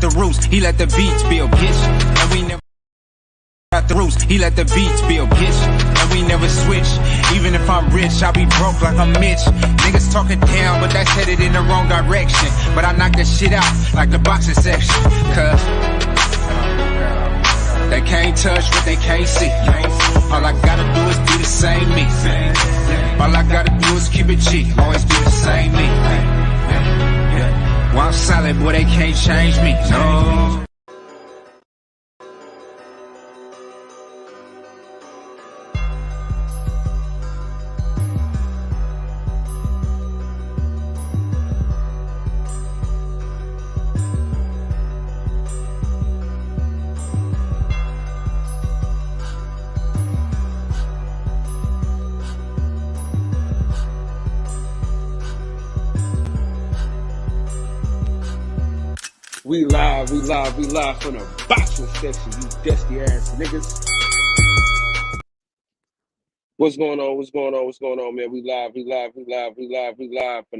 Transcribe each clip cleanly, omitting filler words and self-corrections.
the roots, he let the beats build, bitch. And we never got the roots, he let the beats build, bitch. And we never switch. Even if I'm rich, I'll be broke like I'm Mitch. Niggas talking down, but that's headed in the wrong direction. But I knock that shit out like the boxing section. Cause they can't touch what they can't see. All I gotta do is be the same me. All I gotta do is keep it G. Always be the same me. While I'm solid, boy, they can't change me. No. We live from the boxing section, you dusty ass niggas. What's going on, man? We live from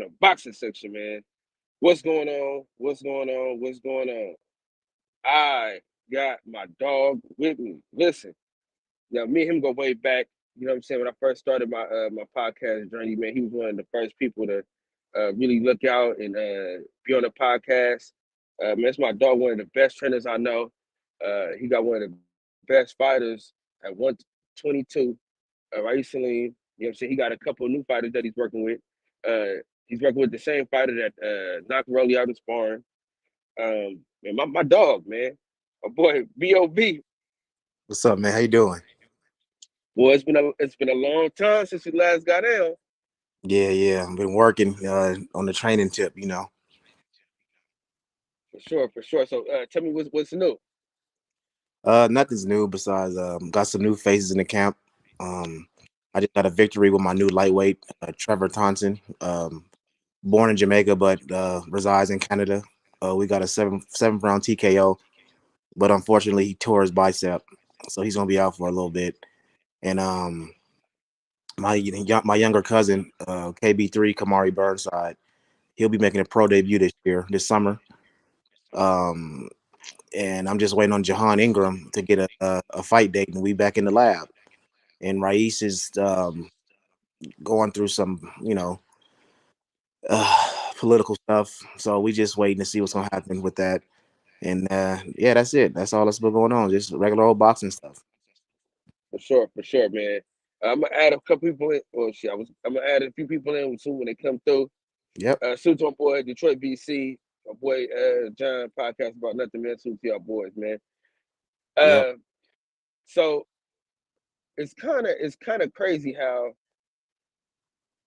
the boxing section, man. What's going on? I got my dog with me. Listen, now me and him go way back. You know what I'm saying? When I first started my my podcast journey, man, he was one of the first people to really look out and be on the podcast. Man, it's my dog, one of the best trainers I know. He got one of the best fighters at 122 recently. You know what I'm saying? He got a couple of new fighters that he's working with. He's working with the same fighter that knocked Rolly out in sparring. Man, my dog, man. My boy, B.O.B. What's up, man? How you doing? Boy, it's been a long time since we last got in. Yeah. I've been working on the training tip, you know. For sure. So tell me what's new. Nothing's new besides got some new faces in the camp. I just got a victory with my new lightweight, Trevor Thompson. Born in Jamaica but resides in Canada. We got a seventh round TKO, but unfortunately he tore his bicep, so he's gonna be out for a little bit. And my younger cousin, KB3 Kamari Burnside, he'll be making a pro debut this summer. And I'm just waiting on Jahan Ingram to get a fight date, and we back in the lab. And Rais is going through some, political stuff, so we just waiting to see what's gonna happen with that. And yeah, that's it. That's all that's been going on. Just regular old boxing stuff. For sure, man. I'm gonna add a couple people in. Well, shit, I'm gonna add a few people in soon when they come through. Yep. Salute to my boy Detroit BC, my boy John, podcast about nothing, man. Salute to y'all boys, man. Yep. So it's kind of crazy how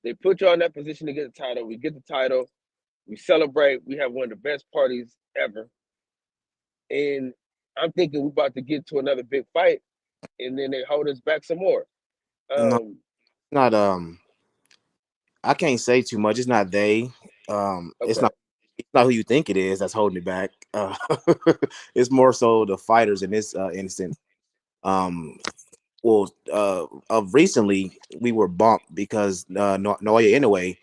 they put you in that position to get the title. We get the title, we celebrate, we have one of the best parties ever. And I'm thinking we're about to get to another big fight, and then they hold us back some more. No, not I can't say too much. It's not they. Okay. It's not who you think it is that's holding it back. It's more so the fighters in this instance. Of recently we were bumped because Naoya Inoue,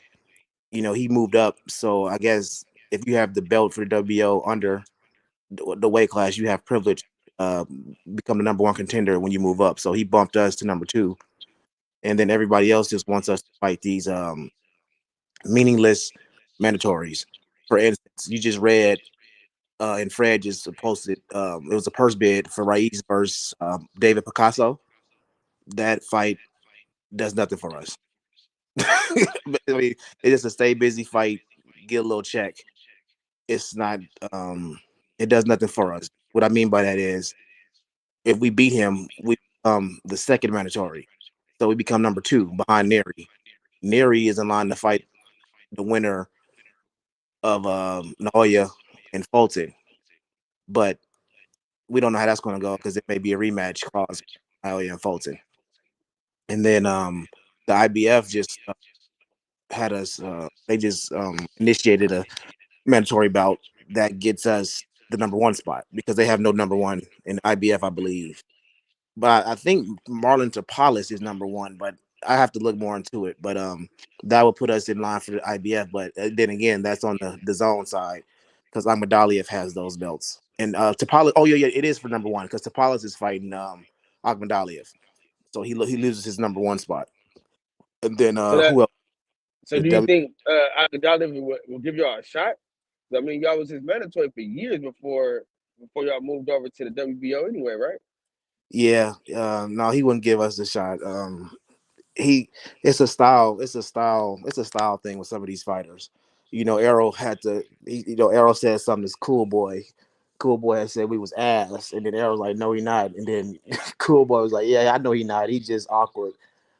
he moved up. So I guess if you have the belt for the WBO under the weight class, you have privilege become the number one contender when you move up. So he bumped us to number 2, and then everybody else just wants us to fight these meaningless mandatories. For instance, you just read and Fred just posted it was a purse bid for Rais versus David Picasso. That fight does nothing for us. I mean, it's just a stay busy fight, get a little check. It's not it does nothing for us. What I mean by that is if we beat him, we become the second mandatory. So we become number 2 behind Neri. Neri is in line to fight the winner of Naoya and Fulton. But we don't know how that's going to go because it may be a rematch clause Naoya and Fulton. And then the IBF just had us, they just initiated a mandatory bout that gets us the number 1 spot because they have no number 1 in IBF, I believe. But I think Marlon Tapales is number 1, but I have to look more into it. But that would put us in line for the IBF. But then again, that's on the zone side because Ahmadaliev has those belts. And Tapales. Oh yeah, it is for number one because Tapales is fighting Akhmadaliev, so he loses his number one spot. And then So that who else? so do you think Iguodala will give y'all a shot? I mean, y'all was his mandatory for years before y'all moved over to the WBO anyway, right? Yeah, no, he wouldn't give us the shot. He it's a style thing with some of these fighters. Arrow had to Arrow said something that's Cool Boy had said we was ass, and then Arrow's like, no, he not. And then Cool Boy was like, yeah, I know he not. He's just awkward.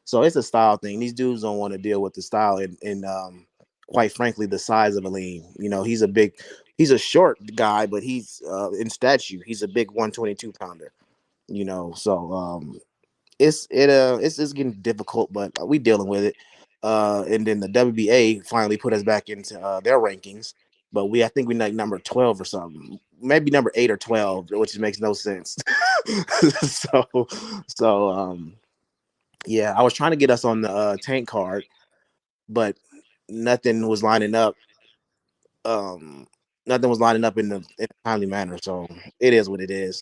So it's a style thing. These dudes don't want to deal with the style and quite frankly, the size of Aleem. He's a short guy, but he's in statue. He's a big 122 pounder. So it's getting difficult, but we dealing with it. And then the WBA finally put us back into their rankings, but I think we like number 12 or something, maybe number 8 or 12, which makes no sense. so so yeah, I was trying to get us on the tank card, but nothing was lining up. Um, Nothing was lining up in a timely manner. So it is what it is.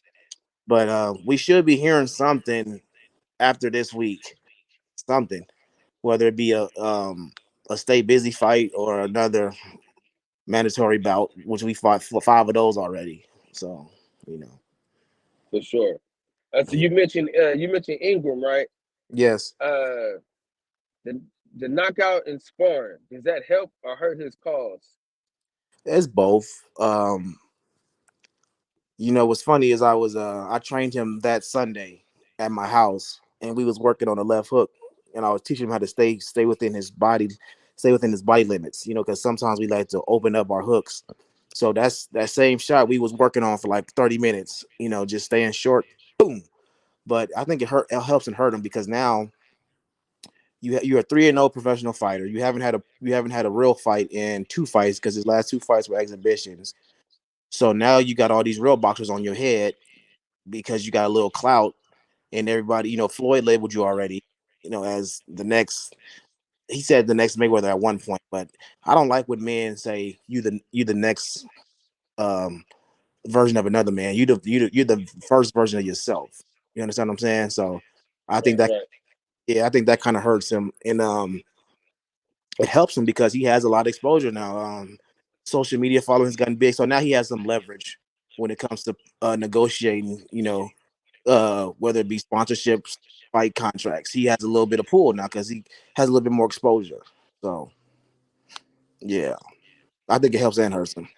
But we should be hearing something after this week. Something, whether it be a stay busy fight or another mandatory bout, which we fought 5 of those already. So, you know, For sure. So yeah. you mentioned Ingram, right? Yes, Uh, the the knockout and sparring, does that help or hurt his cause? it's both. What's funny is I trained him that Sunday at my house, and we was working on the left hook, and I was teaching him how to stay within his body, stay within his body limits. Because sometimes we like to open up our hooks. So that's that same shot we was working on for like 30 minutes. Just staying short. Boom. But I think it helps and hurt him because now you're a 3-0 professional fighter. You haven't had a real fight in 2 fights because his last 2 fights were exhibitions. So now you got all these real boxers on your head because you got a little clout, and everybody, Floyd labeled you already, as the next. He said the next Mayweather at one point, but I don't like when men say you the next um, version of another man. You're the first version of yourself. You understand what I'm saying? So I think Right, that right. yeah, I think that kind of hurts him, and it helps him because he has a lot of exposure now. Social media following has gotten big, so now he has some leverage when it comes to negotiating. Whether it be sponsorships, fight contracts, he has a little bit of pull now because he has a little bit more exposure. So yeah, I think it helps and hurts him.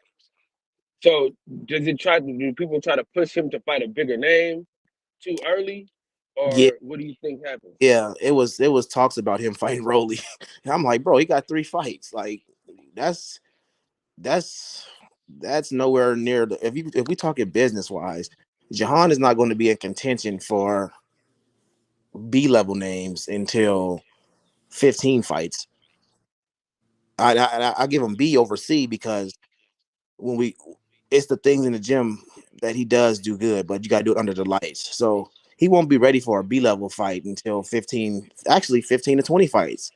So do people try to push him to fight a bigger name too early, Yeah, or what do you think happens? yeah, it was talks about him fighting Rolly. And I'm like, bro, he got 3 fights. Like that's that's that's nowhere near the if we talking business wise, Jahan is not going to be in contention for B level names until 15 fights. I give him B over C because when we it's the things in the gym that he does do good, but you gotta do it under the lights. So he won't be ready for a B level fight until 15 to 20 fights.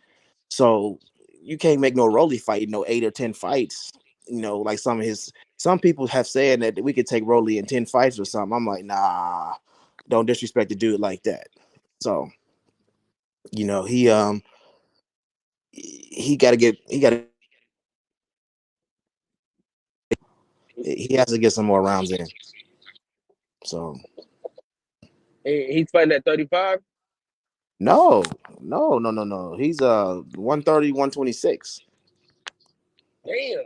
So you can't make no Rolly fight, no 8 or 10 fights. Like some people have said that we could take Rolly in 10 fights or something. I'm like, nah, don't disrespect the dude like that. So, he he has to get some more rounds in. So He's fighting at 35. no, no, no, no, no. He's 130, 126. Damn.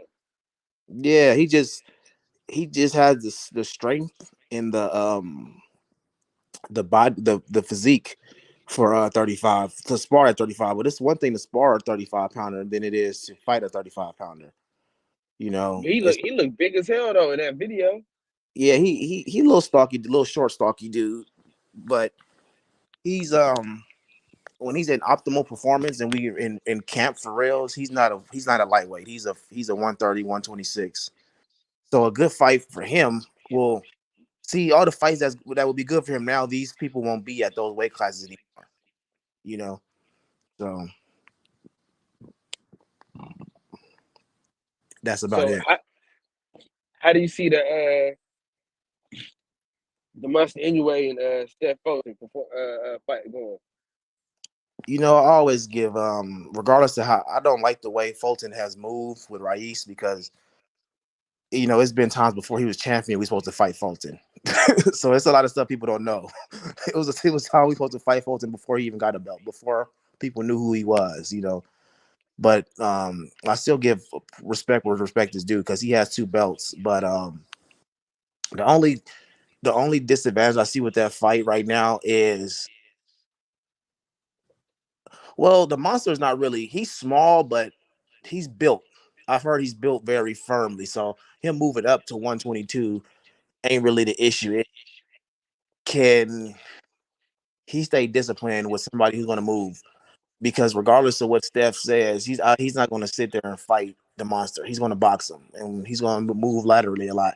Yeah, he just has the strength and the body the physique for 35 to spar at 35. But it's one thing to spar a 35 pounder than it is to fight a 35 pounder. He look It's he look big as hell though in that video. yeah, he a little stocky, a little short stocky dude, but he's when he's in optimal performance and we in camp for rails, he's not a lightweight. He's a 130, 126. So a good fight for him will see all the fights that would be good for him now. These people won't be at those weight classes anymore. You know, so that's about So it. how do you see the the Monster anyway and Steph Fulton before fight going. You know, I always give regardless of how I don't like the way Fulton has moved with Raiz because you know it's been times before he was champion we supposed to fight Fulton. So it's a lot of stuff people don't know. It was time we supposed to fight Fulton before he even got a belt, before people knew who he was, you know. But I still give respect where respect is due because he has 2 belts. But the only disadvantage I see with that fight right now is, well, the Monster is not really. He's small, but he's built. I've heard he's built very firmly. So him moving up to 122 ain't really the issue. Can he stay disciplined with somebody who's going to move? Because regardless of what Steph says, he's not going to sit there and fight the Monster. He's going to box him, and he's going to move laterally a lot.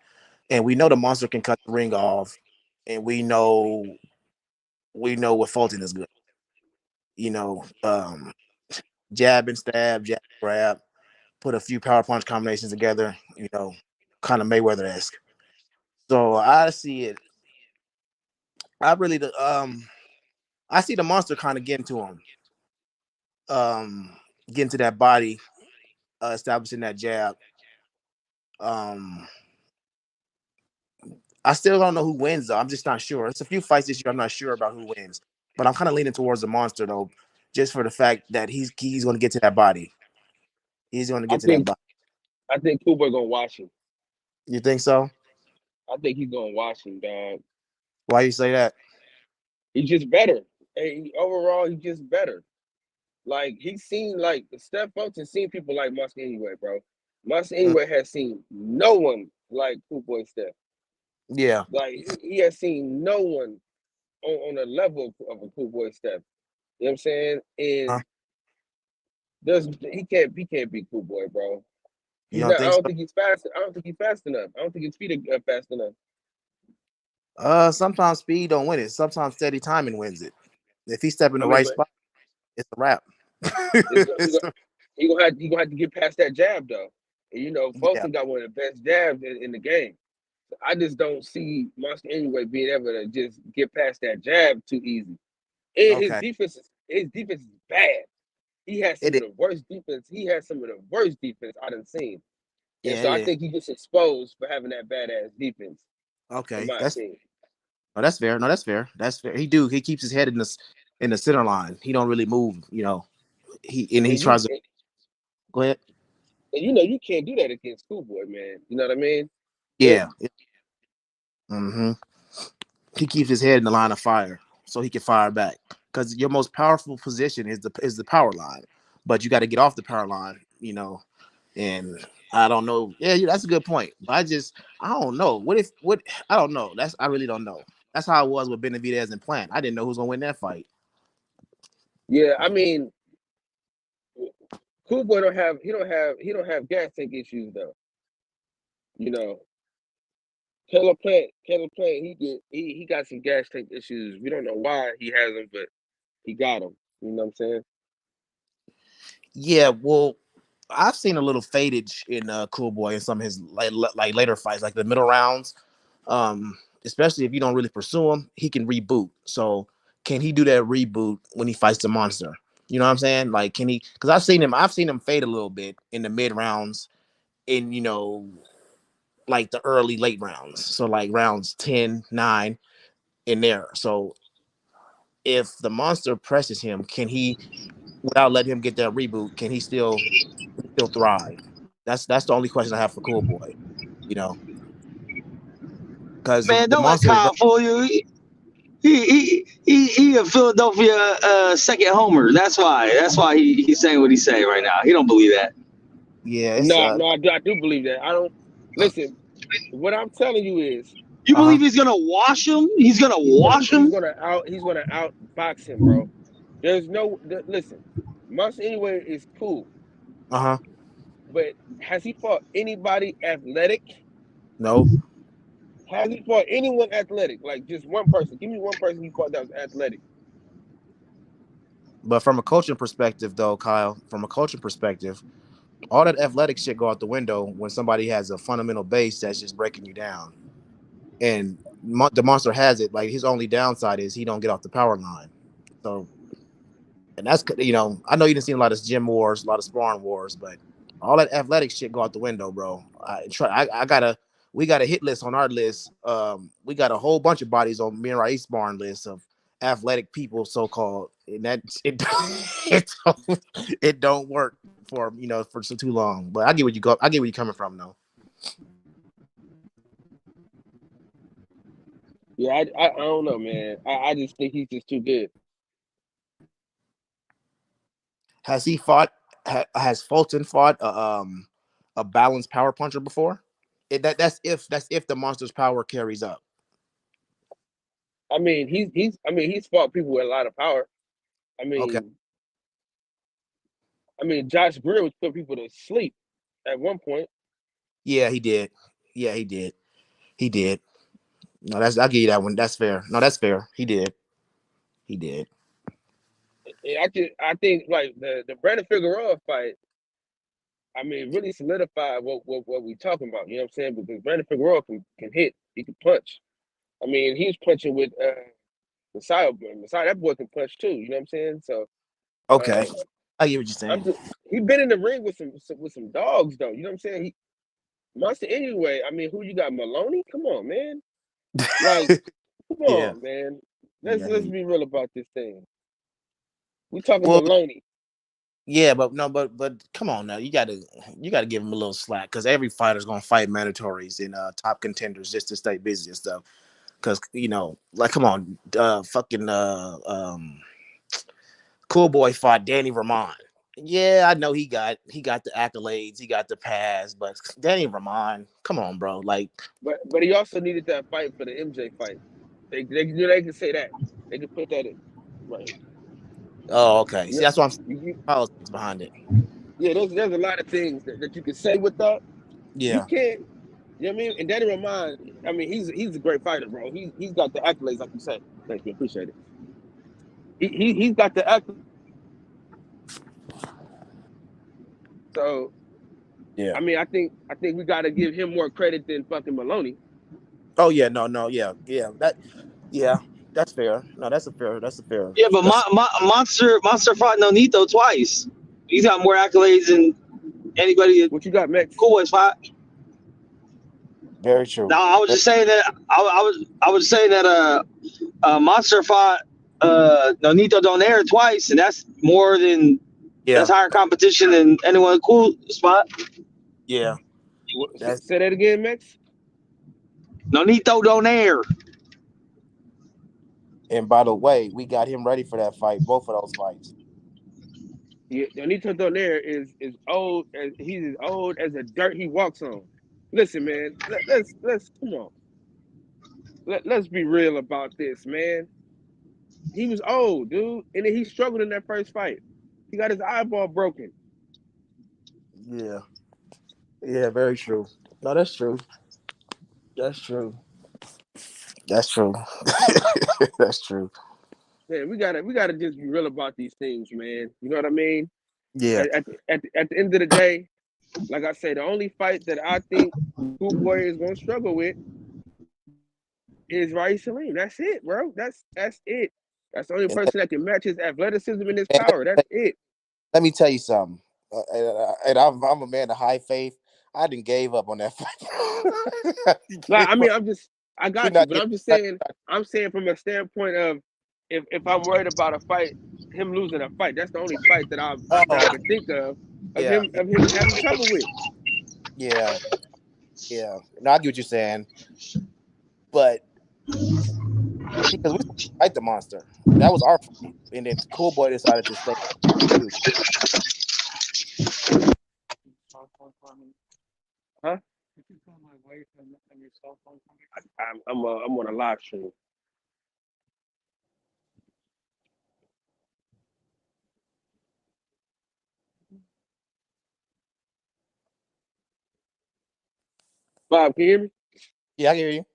And we know the Monster can cut the ring off, and we know what Fulton is good. You know, jab and stab, jab grab, put a few power punch combinations together. You know, kind of Mayweather-esque. So I see it. I really I see the Monster kind of getting to him, getting to that body, establishing that jab. I still don't know who wins though. I'm just not sure. It's a few fights this year. I'm not sure about who wins, but I'm kind of leaning towards the Monster though, just for the fact that he's going to get to that body. He's going to I get to that think body. I think Cooper gonna watch him. You think so? I think he's gonna watch him, dog. Why you say that? He's just better. Overall, he's just better. Like he's seen like Steph Fulton seen people like Monster anyway, bro. Monster anyway has seen no one like Cool Boy Steph. Yeah. Like he has seen no one on the level of a Cool Boy Steph. You know what I'm saying? And he can't be Cool Boy, bro. You He's don't not. I think don't so? think he's fast. I don't think he's fast enough. I don't think his feet are fast enough. Sometimes speed don't win it. Sometimes steady timing wins it. If he step in I the mean, right but spot, it's a wrap. he gonna have to get past that jab though. And, you know, Yeah. Fulton got one of the best jabs in the game. So I just don't see Monster anyway being able to just get past that jab too easy. And Okay. his defense is bad. He has some It of is. the worst defense. He has some of the worst defense I done seen. And Yeah, so it I is. think he gets exposed for having that badass defense, in Okay. my opinion. That's fair. No, that's fair. That's fair. He keeps his head in the center line. He don't really move, you know. He And you tries to go ahead. and you know you can't do that against Schoolboy, man. You know what I mean? Yeah. Mm-hmm. He keeps his head in the line of fire so he can fire back. Because your most powerful position is the power line. But you got to get off the power line, you know. And I don't know. Yeah, that's a good point. But I don't know. What I don't know. I really don't know. That's how it was with Benavidez and Plant. I didn't know who was gonna win that fight. Yeah, I mean, Schoolboy don't have gas tank issues though. You know, Caleb Plant, he got some gas tank issues. We don't know why he has them, but he got them. You know what I'm saying? Yeah, well, I've seen a little fadage in Cool Boy in some of his like later fights, like the middle rounds. Especially if you don't really pursue him, he can reboot. So can he do that reboot when he fights the Monster? You know what I'm saying? Like, can he? Because I've seen him fade a little bit in the mid rounds, in like the early late rounds. So like rounds 10, 9 in there. So if the Monster presses him, can he, without letting him get that reboot, can he still thrive? That's the only question I have for Cool Boy. You know, because Man, the don't let Monster is Kyle fool you. He a Philadelphia second homer. That's why. That's why he's saying what he's saying right now. He don't believe that. yeah, it's No, I do believe that. I don't listen. What I'm telling you is You believe he's gonna wash him? He's gonna wash him. he's gonna outbox him, bro. Listen. Monster anyway is cool, but has he fought anybody athletic? no. Has he fought anyone athletic? Like just one person. Give me one person he fought that was athletic. But from a coaching perspective, though, Kyle, from a coaching perspective, all that athletic shit go out the window when somebody has a fundamental base that's just breaking you down. and the monster has it. Like his only downside is he don't get off the power line. So, and that's I know you didn't see a lot of gym wars, a lot of sparring wars, but all that athletic shit go out the window, bro. We got a hit list on our list. We got a whole bunch of bodies on me and Rae's sparring list of athletic people, so called, and that it don't work for for so too long. But I get where you're coming from, though. Yeah, I don't know, man. I just think he's just too good. Has he fought? Has Fulton fought a balanced power puncher before? That's if the monster's power carries up. I mean, he's fought people with a lot of power. I Okay. mean, Josh Greer was putting people to sleep at one point. Yeah, he did. Yeah, he did. He did. No, I'll give you that one. That's fair. No, that's fair. He did. He did. I think like the Brandon Figueroa fight, I mean, really solidified what we talking about. You know what I'm saying? Because Brandon Figueroa can hit, he can punch. I mean, he was punching with Messiah. Messiah, that boy can punch too. You know what I'm saying? So Okay. I get what you're saying. He been in the ring with some dogs though. You know what I'm saying? He Monster anyway. I mean, who you got? Maloney? Come on, man. Like, come Yeah. on, man. Yeah, Let's be real about this thing. We talking well, Maloney. yeah, but no, but come on now, you gotta give him a little slack because every fighter's gonna fight mandatories and top contenders just to stay busy and stuff. Because like, come on, fucking Cool Boy fought Danny Ramon. Yeah, I know he got the accolades, he got the pass, but Danny Ramon, come on, bro. Like, But he also needed that fight for the MJ fight. They can say that. They can put that in. Right. oh, okay. See, that's what I'm You, politics behind it. yeah, there's a lot of things that you can say with that. You Yeah, can't. You know what I mean? And Danny Ramon, I mean, he's a great fighter, bro. He's got the accolades, like you said. Thank you, appreciate it. He's got the accolades. So yeah. I mean, I think we got to give him more credit than fucking Maloney. Oh yeah, no, yeah. That's fair. No, that's a fair. Yeah, but Monster fought Nonito twice. He's got more accolades than anybody. What you got, Max? Cool Boys fought. Very true. No, I was just saying that. I was saying that Monster fought Nonito Donaire twice, and that's more than that's higher competition than anyone Cool spot. Yeah. Say that again, Max. Nonito Donaire. And by the way, we got him ready for that fight. Both of those fights. Yeah, Nonito Donaire is old. He's as old as the dirt he walks on. Listen, man. Let's come on. Let's be real about this, man. He was old, dude, and then he struggled in that first fight. He got his eyeball broken. Yeah. Yeah, very true. No, that's true. That's true. That's true. That's true. Man, we gotta just be real about these things, man. You know what I mean? Yeah. At the end of the day, like I say, the only fight that I think Cool Boy is gonna struggle with is Raees Salim. That's it, bro. That's it. That's the only person that can match his athleticism and his power. That's it. Let me tell you something. And I'm a man of high faith. I didn't gave up on that fight. Like, I mean, I got you, but I'm just saying. I'm saying from a standpoint of if I'm worried about a fight, him losing a fight. That's the only fight that I can think of him having trouble with. Yeah. No, I get what you're saying, but because we fight the monster, that was our fight, and then Cool Boy decided to stay. Huh? I'm on a live stream. Bob, can you hear me? Yeah, I hear you.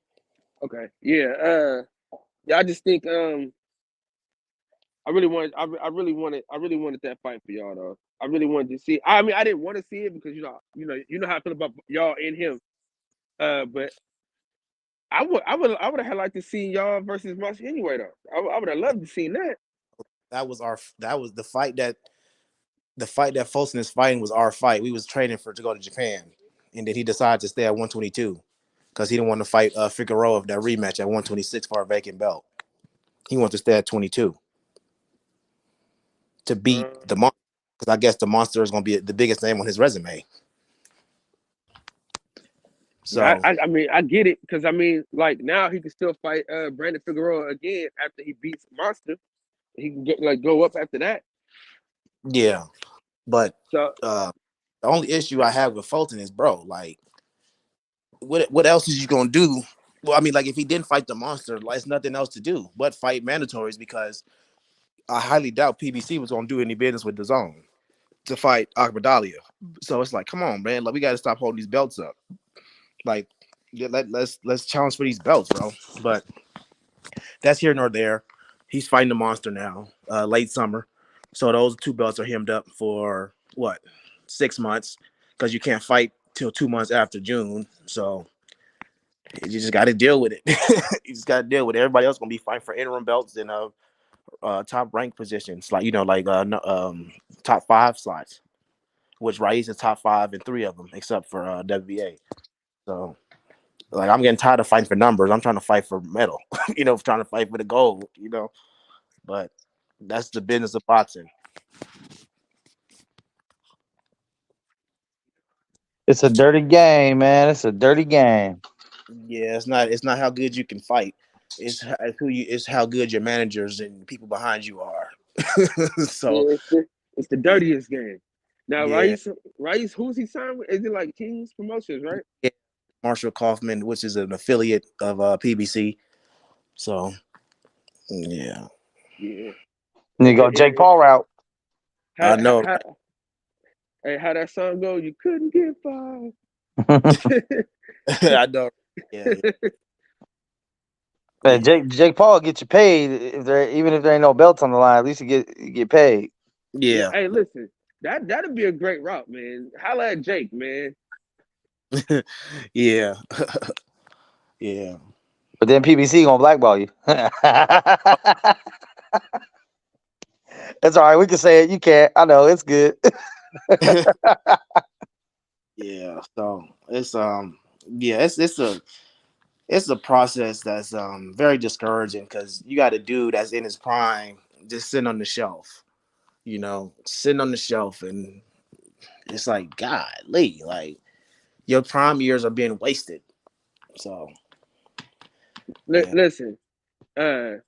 Okay. Yeah. Yeah. I just think I really wanted that fight for y'all though. I really wanted to see. I mean, I didn't want to see it because you know how I feel about y'all and him. But I would have liked to see y'all versus Moss anyway though. I would have loved to see that. That was the fight that Fulton is fighting was our fight. We was training to go to Japan, and then he decided to stay at 122 because he didn't want to fight Figueroa that rematch at 126 for a vacant belt. He wanted to stay at 22 to beat the monster, because I guess the monster is going to be the biggest name on his resume. So I mean I get it because I mean like now he can still fight Brandon Figueroa again after he beats Monster. He can go up after that. yeah, but So the only issue I have with Fulton is, bro, like, what else is you gonna do? Well, I mean, like, if he didn't fight the monster, like, there's nothing else to do but fight mandatories, because I highly doubt PBC was gonna do any business with the zone to fight Akbadalia. So it's like, come on, man, like, we got to stop holding these belts up. Like, let's challenge for these belts, bro. But that's here nor there. He's fighting the monster now, late summer. So those two belts are hemmed up for what, 6 months, because you can't fight till 2 months after June. So you just got to deal with it. You just got to deal with it. Everybody else gonna be fighting for interim belts and top rank positions, like, top 5 slots, which Raiz is top 5 in 3 of them, except for WBA. So, like, I'm getting tired of fighting for numbers. I'm trying to fight for medal, trying to fight for the gold, But that's the business of boxing. It's a dirty game, man. It's a dirty game. Yeah, it's not how good you can fight. It's how good your managers and people behind you are. So yeah, it's the dirtiest game. Now yeah, Rice, who's he signed with? Is it like King's Promotions, right? yeah. Marshall Kaufman, which is an affiliate of PBC. So yeah, Yeah. And you go Jake Paul route. I know. How that song go? You couldn't get far. I know. Yeah, Man, Jake Paul get you paid even if there ain't no belts on the line. At least you get paid. yeah. Hey, listen, that'd be a great route, man. Holla at Jake, man. Yeah. Yeah. But then PBC gonna blackball you. That's all right. We can say it. You can't. I know it's good. Yeah. So it's it's a process that's very discouraging, because you got a dude that's in his prime just sitting on the shelf, sitting on the shelf, and it's like, golly, like, your prime years are being wasted. So yeah. Listen, my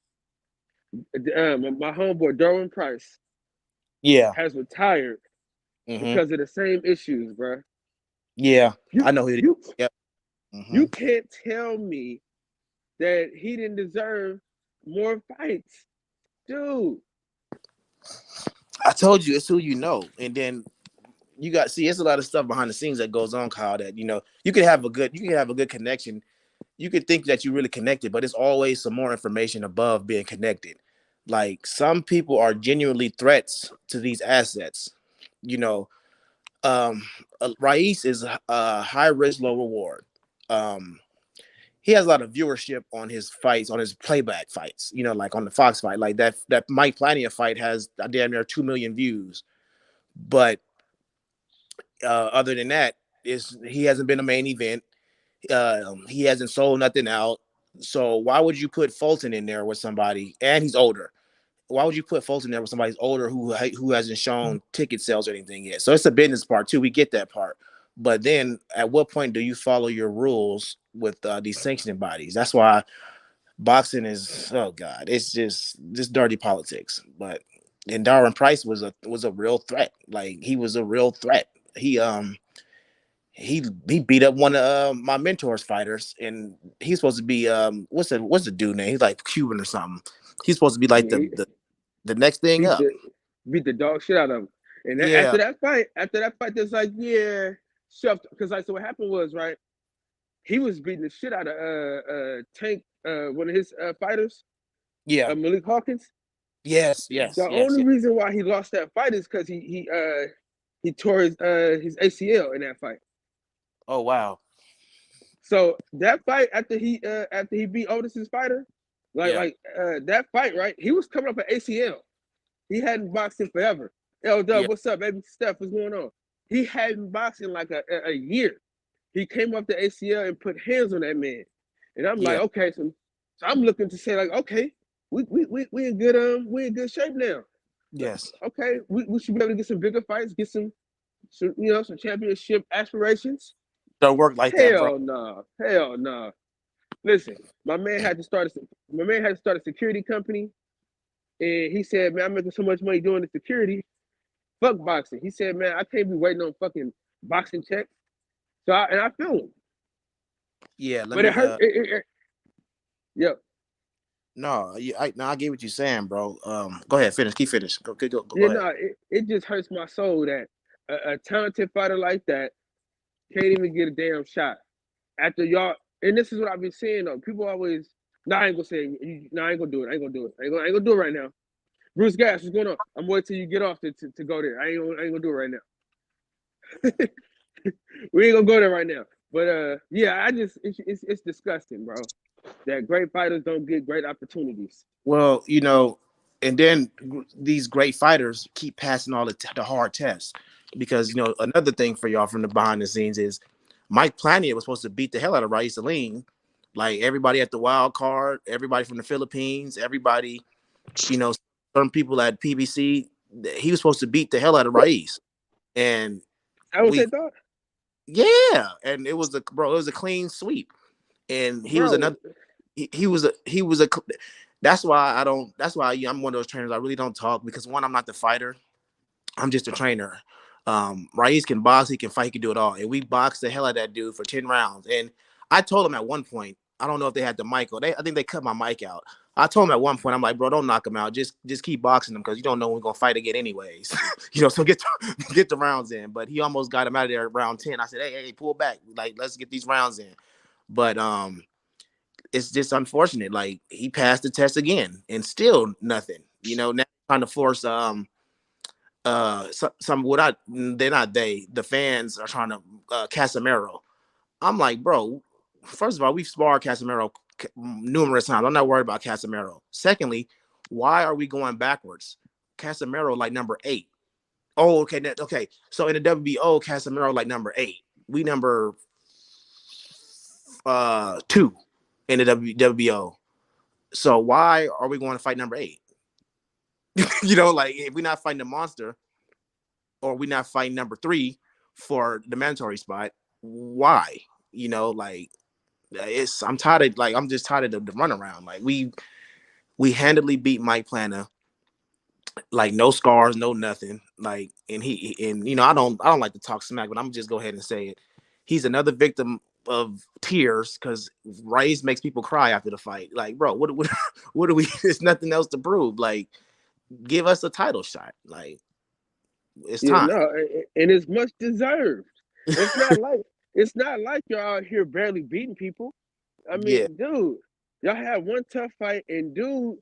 homeboy Derwin Price Yeah. has retired because of the same issues, bro. Yeah. I know who it is. Yep. You can't tell me that he didn't deserve more fights, dude. I told you, it's who you know. And then it's a lot of stuff behind the scenes that goes on, Kyle, that you can have a good connection. You could think that you're really connected, but it's always some more information above being connected. Like, some people are genuinely threats to these assets. Raiz is a high risk, low reward. He has a lot of viewership on his fights, on his playback fights, like on the Fox fight. Like that Mike Plania fight has damn near 2 million views. But other than that, he hasn't been a main event. He hasn't sold nothing out. So why would you put Fulton in there with somebody? And he's older. Why would you put Fulton there with somebody who's older who hasn't shown ticket sales or anything yet? So it's a business part too. We get that part. But then at what point do you follow your rules with these sanctioning bodies? That's why boxing is, oh God, it's just dirty politics. And Darwin Price was a real threat. Like, he was a real threat. He beat up one of my mentor's fighters, and he's supposed to be what's the dude name? He's like Cuban or something. He's supposed to be like the next thing up. Beat the dog shit out of him. And then after that fight, there's like, shoved, because so what happened was, right, he was beating the shit out of Tank, one of his fighters. Yeah. Malik Hawkins. Yes. The only reason why he lost that fight is because he tore his ACL in that fight. Oh wow. So that fight after he beat Otis's fighter, that fight, right? He was coming up an ACL. He hadn't boxed in forever. Yo, Doug, what's up, baby? Steph, what's going on? He hadn't boxed in like a year. He came up the ACL and put hands on that man. And I'm like, okay, so I'm looking to say, like, okay, we in good shape now. Yes. Okay, we should be able to get some bigger fights, get some some championship aspirations. Don't work like that, bro. Hell no. Listen, my man had to start a security company, and he said, man, I'm making so much money doing the security. Fuck boxing. He said, man, I can't be waiting on fucking boxing checks. So I feel him. Yeah, But it hurt. Yep. No, I get what you're saying, bro. Go ahead, keep finish. Go Yeah, ahead. no, it just hurts my soul that a talented fighter like that can't even get a damn shot after y'all. And this is what I've been saying though. People always, I ain't gonna say, I ain't gonna do it. I ain't gonna do it right now. Bruce Gas, what's going on? I'm waiting till you get off to go there. I ain't gonna do it right now. We ain't gonna go there right now. But yeah, it's disgusting, bro. That great fighters don't get great opportunities. Well, and then these great fighters keep passing all the hard tests because another thing for y'all from the behind the scenes is Mike Planier was supposed to beat the hell out of Raees Salim, like everybody at the wild card, everybody from the Philippines, everybody, certain people at PBC. He was supposed to beat the hell out of Raees, and I would say that. Yeah, and it was a clean sweep, and he was another. He was a. That's why I'm one of those trainers. I really don't talk because one, I'm not the fighter. I'm just a trainer. Raees can box, he can fight, he can do it all. And we boxed the hell out of that dude for 10 rounds. And I told him at one point, I don't know if they had the mic or I think they cut my mic out. I told him at one point, I'm like, bro, don't knock him out. Just keep boxing him because you don't know when we're gonna fight again anyways. So get the rounds in. But he almost got him out of there at round 10. I said, hey, pull back. Like, let's get these rounds in. But it's just unfortunate. Like, he passed the test again and still nothing. Now trying to force the fans are trying to Casemiro. I'm like, bro, first of all, we've sparred Casemiro numerous times. I'm not worried about Casemiro. Secondly, why are we going backwards? Casemiro like number 8. Oh, okay. So in the WBO, Casemiro like number 8. We number 2 in the WBO. So why are we going to fight number 8? Like if we're not fighting the monster, or we're not fighting number 3 for the mandatory spot, why? I'm tired of I'm just tired of the runaround. Like we handily beat Mike Plana, like no scars, no nothing. Like and I don't like to talk smack, but I'm just go ahead and say it. He's another victim of tears because Raees makes people cry after the fight. Like, bro, what do we? There's nothing else to prove. Like, give us a title shot. Like, it's time. No, and it's much deserved. It's not like y'all out here barely beating people. I mean, dude, y'all had one tough fight, and dude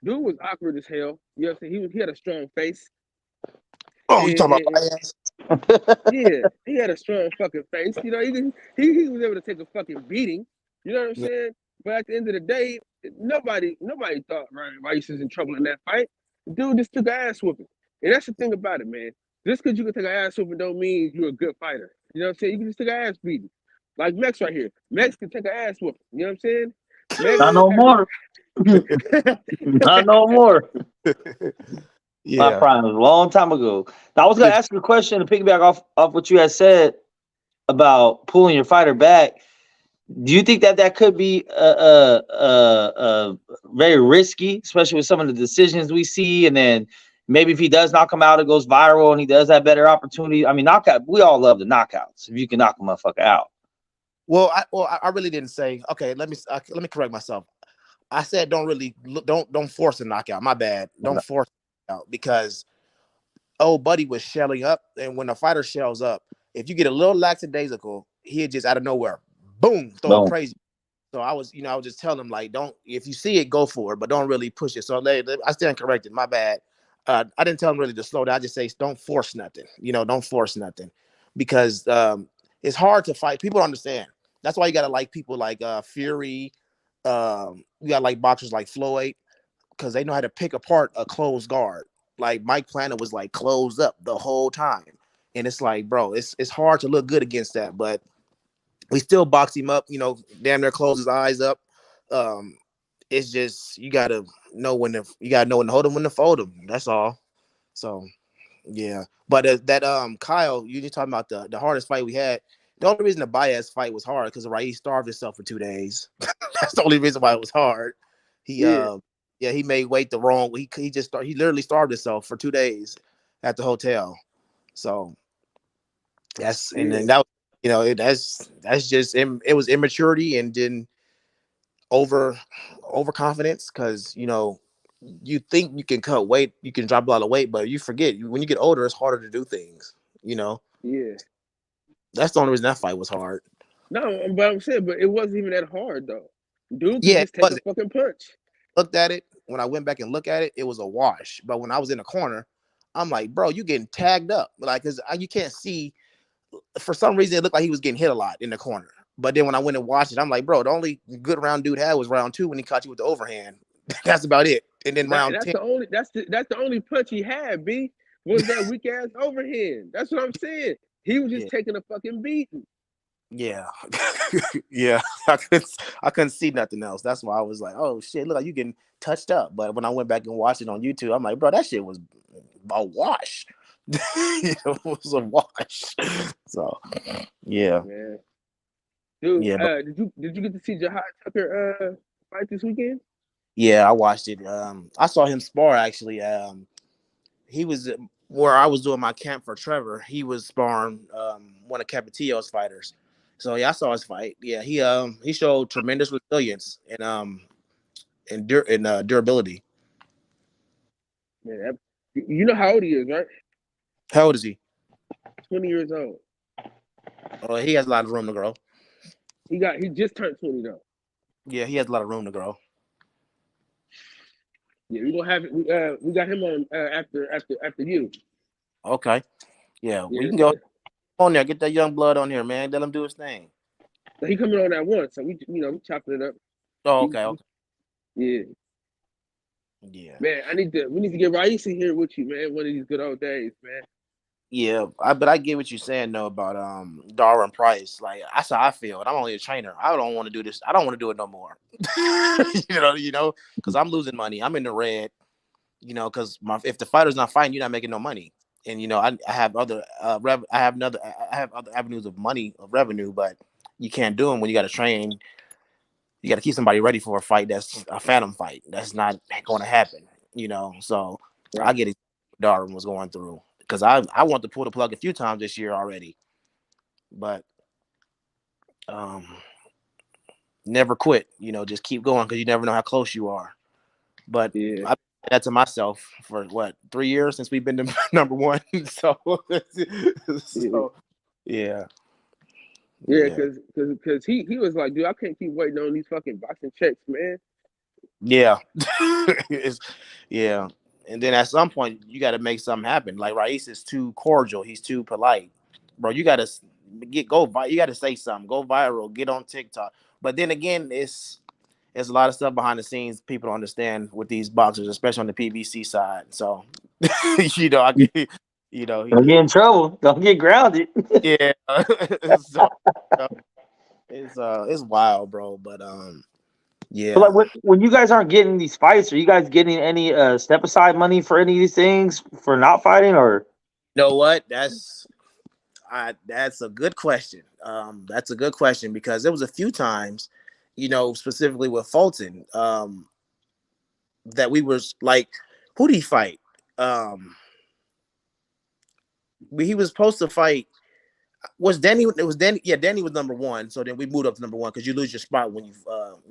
was awkward as hell. You know what I'm saying? He had a strong face. Oh, you talking about my ass? Yeah, he had a strong fucking face. He was able to take a fucking beating. You know what I'm saying? But at the end of the day, nobody thought Raees was in trouble in that fight. Dude just took an ass whooping. And that's the thing about it, man. Just because you can take an ass whooping don't mean you're a good fighter. You know what I'm saying? You can just take an ass beating. Like Mex right here. Mex can take an ass whooping. You know what I'm saying? Not no more. Not no more. Yeah. My prime was a long time ago. Now, I was going to ask you a question to piggyback off what you had said about pulling your fighter back. Do you think that could be very risky, especially with some of the decisions we see? And then maybe if he does knock him out, it goes viral and he does have better opportunity. I mean, knockout. We all love the knockouts. If you can knock a motherfucker out. Well, I really didn't say. Okay, let me correct myself. I said don't force a knockout. My bad. Don't force out because old buddy was shelling up, and when a fighter shells up, if you get a little lackadaisical, he'll just out of nowhere, boom, throw it crazy. So I was just telling him like, don't, if you see it, go for it, but don't really push it. So I stand corrected. My bad. I didn't tell him really to slow down. I just say don't force nothing. Don't force nothing because it's hard to fight. People don't understand. That's why you gotta like people like Fury. You got like boxers like Floyd because they know how to pick apart a closed guard. Like Mike Planet was like closed up the whole time, and it's like, bro, it's hard to look good against that, but we still box him up. Damn near close his eyes up. Um, it's just you gotta know when to hold him, when to fold him. That's all. So yeah, but that Kyle, you just talking about the hardest fight we had. The only reason the Baez fight was hard because Raif starved himself for 2 days. That's the only reason why it was hard. He he made weight the wrong. He literally starved himself for 2 days at the hotel. So and then that that's just it was immaturity and then overconfidence because you think you can cut weight, you can drop a lot of weight, but you forget when you get older, it's harder to do things. Yeah. That's the only reason that fight was hard. No, but I'm saying, but it wasn't even that hard though. Dude could Yeah, it just take a wasn't. fucking punch. Looked at it when I went back and looked at it, it was a wash. But when I was in the corner, I'm like, bro, you getting tagged up, like because you can't see. For some reason, it looked like he was getting hit a lot in the corner. But then when I went and watched it, I'm like, bro, the only good round dude had was round 2 when he caught you with the overhand. That's about it. And then round 10. That's the only punch he had, B, was that weak ass overhand. That's what I'm saying. He was just taking a fucking beating. Yeah. Yeah. I couldn't see nothing else. That's why I was like, oh shit, look like you getting touched up. But when I went back and watched it on YouTube, I'm like, bro, that shit was a wash. It was a wash. So yeah. Man. Dude, yeah, but, did you get to see Jahad Tucker fight this weekend? yeah, I watched it. I saw him spar actually. He was where I was doing my camp for Trevor. He was sparring one of Capetillo's fighters. So yeah, I saw his fight. Yeah, he showed tremendous resilience and durability. Man, you know how old he is, right? How old is he? 20 years old. Oh, he has a lot of room to grow. He just turned 20 though. Yeah, he has a lot of room to grow. Yeah, we gonna have it. We got him on after you. Okay. Yeah, we can go on there. Get that young blood on here, man. Let him do his thing. So he coming on at once, so we chopping it up. Oh, okay. Yeah. Yeah. Man, we need to get Raisi here with you, man. One of these good old days, man. Yeah, but I get what you're saying though about Darwin Price. Like that's how I feel. And I'm only a trainer. I don't want to do this. I don't want to do it no more. Because I'm losing money. I'm in the red. Because if the fighter's not fighting, you're not making no money. And I have other I have other avenues of money of revenue, but you can't do them when you got to train. You got to keep somebody ready for a fight that's a phantom fight. That's not going to happen. So right. I get it. Darwin was going through. Because I want to pull the plug a few times this year already, but never quit. Just keep going because you never know how close you are. But I said that to myself for 3 years since we've been to number one. So yeah. Yeah, because he was like, dude, I can't keep waiting on these fucking boxing checks, man. Yeah, yeah. And then at some point, you got to make something happen. Like Raif is too cordial. He's too polite. Bro, you got to you got to say something. Go viral. Get on TikTok. But then again, it's a lot of stuff behind the scenes people don't understand with these boxers, especially on the PBC side. So, don't get in trouble. Don't get grounded. Yeah. It's wild, bro. But yeah. But like when you guys aren't getting these fights, are you guys getting any step aside money for any of these things for not fighting, or? You know what? That's a good question. That's a good question because there was a few times, specifically with Fulton, that we was like, who did he fight? He was supposed to fight. Was Danny? It was Danny. Yeah, Danny was number one. So then we moved up to number one because you lose your spot when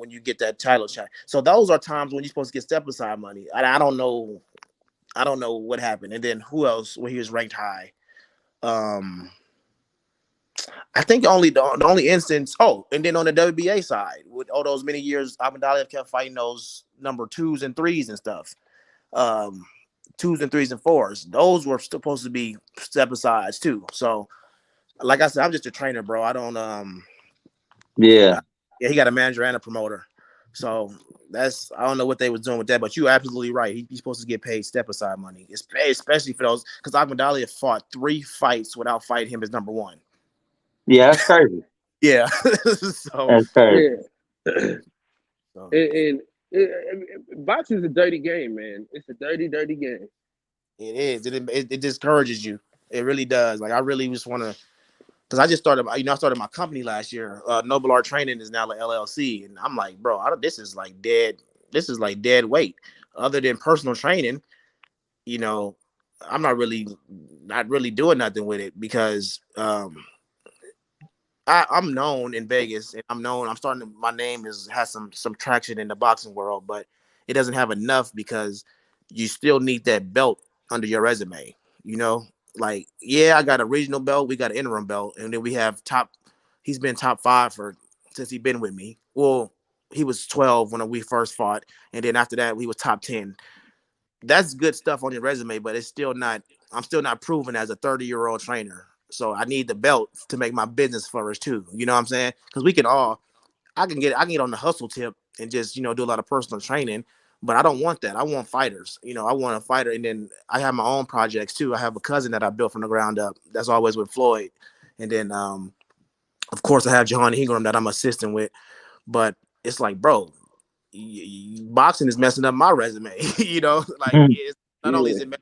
you get that title shot. So those are times when you're supposed to get step aside money. I don't know what happened. And then who else? Where he was ranked high. I think the only instance. Oh, and then on the WBA side, with all those many years, Ahmadaliev kept fighting those number 2s and 3s and stuff. 2s and 3s and 4s. Those were supposed to be step asides too. So. Like I said, I'm just a trainer, bro. I don't Yeah. Yeah, he got a manager and a promoter. So that's I don't know what they was doing with that, but you're absolutely right. He's supposed to get paid step aside money, especially for those because Agmadalia fought 3 fights without fighting him as number 1. Yeah, that's crazy. Yeah, so, That's crazy. Yeah. so Boxing is a dirty game, man. It's a dirty, dirty game. it is. It discourages you. It really does. Like I really just want to, because I just started. I started my company last year. Noble Art Training is now like LLC, and I'm like, bro, this is like dead. This is like dead weight. Other than personal training, I'm not really doing nothing with it because I'm known in Vegas, and I'm starting to, my name has some traction in the boxing world, but it doesn't have enough because you still need that belt under your resume. Like, yeah, I got a regional belt, we got an interim belt, and then we have he's been top 5 since he's been with me. Well, he was 12 when we first fought, and then after that, we was top 10. That's good stuff on your resume, but I'm still not proven as a 30-year-old trainer. So I need the belt to make my business flourish too. You know what I'm saying? Because I can get on the hustle tip and just, do a lot of personal training, but I don't want that. I want fighters. I want a fighter. And then I have my own projects too. I have a cousin that I built from the ground up. That's always with Floyd. And then, of course, I have John Ingram that I'm assisting with. But it's like, bro, boxing is messing up my resume. Like it's not only is it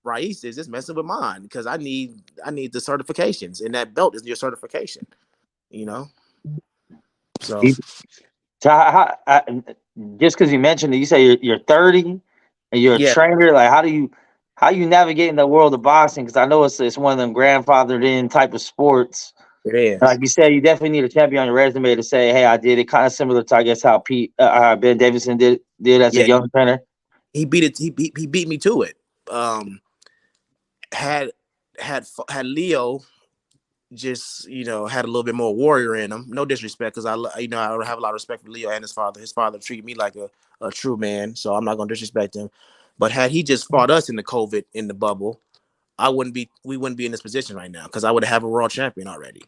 Raíces, it's messing with mine because I need the certifications, and that belt is your certification. So just because you mentioned it, you say you're 30 and you're a trainer. Like, how you navigate in the world of boxing? Because I know it's one of them grandfathered in type of sports. It is. Like you said, you definitely need a champion on your resume to say, "Hey, I did it." Kind of similar to, I guess, how Ben Davison did as a young trainer. He beat it. He beat me to it. Had Leo just had a little bit more warrior in him. No disrespect, because I have a lot of respect for Leo and his father. His father treated me like a true man, so I'm not gonna disrespect him. But had he just fought us in the COVID in the bubble, we wouldn't be in this position right now because I would have a world champion already.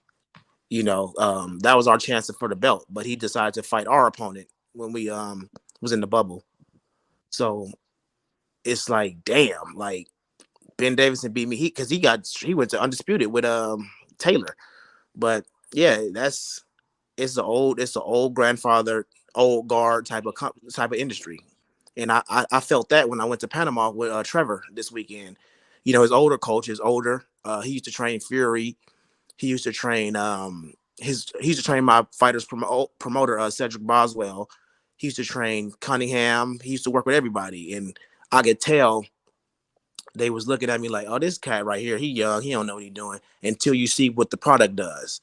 That was our chance for the belt, but he decided to fight our opponent when we was in the bubble. So it's like, damn, like Ben Davison beat me because he went to undisputed with Taylor. But yeah, it's the old grandfather, old guard type of industry. And I felt that when I went to Panama with Trevor this weekend. His older coach is older. He used to train Fury. He used to train he used to train my fighter's promoter, Cedric Boswell. He used to train Cunningham. He used to work with everybody. And I could tell they was looking at me like, oh, this cat right here, he young, he don't know what he's doing, until you see what the product does.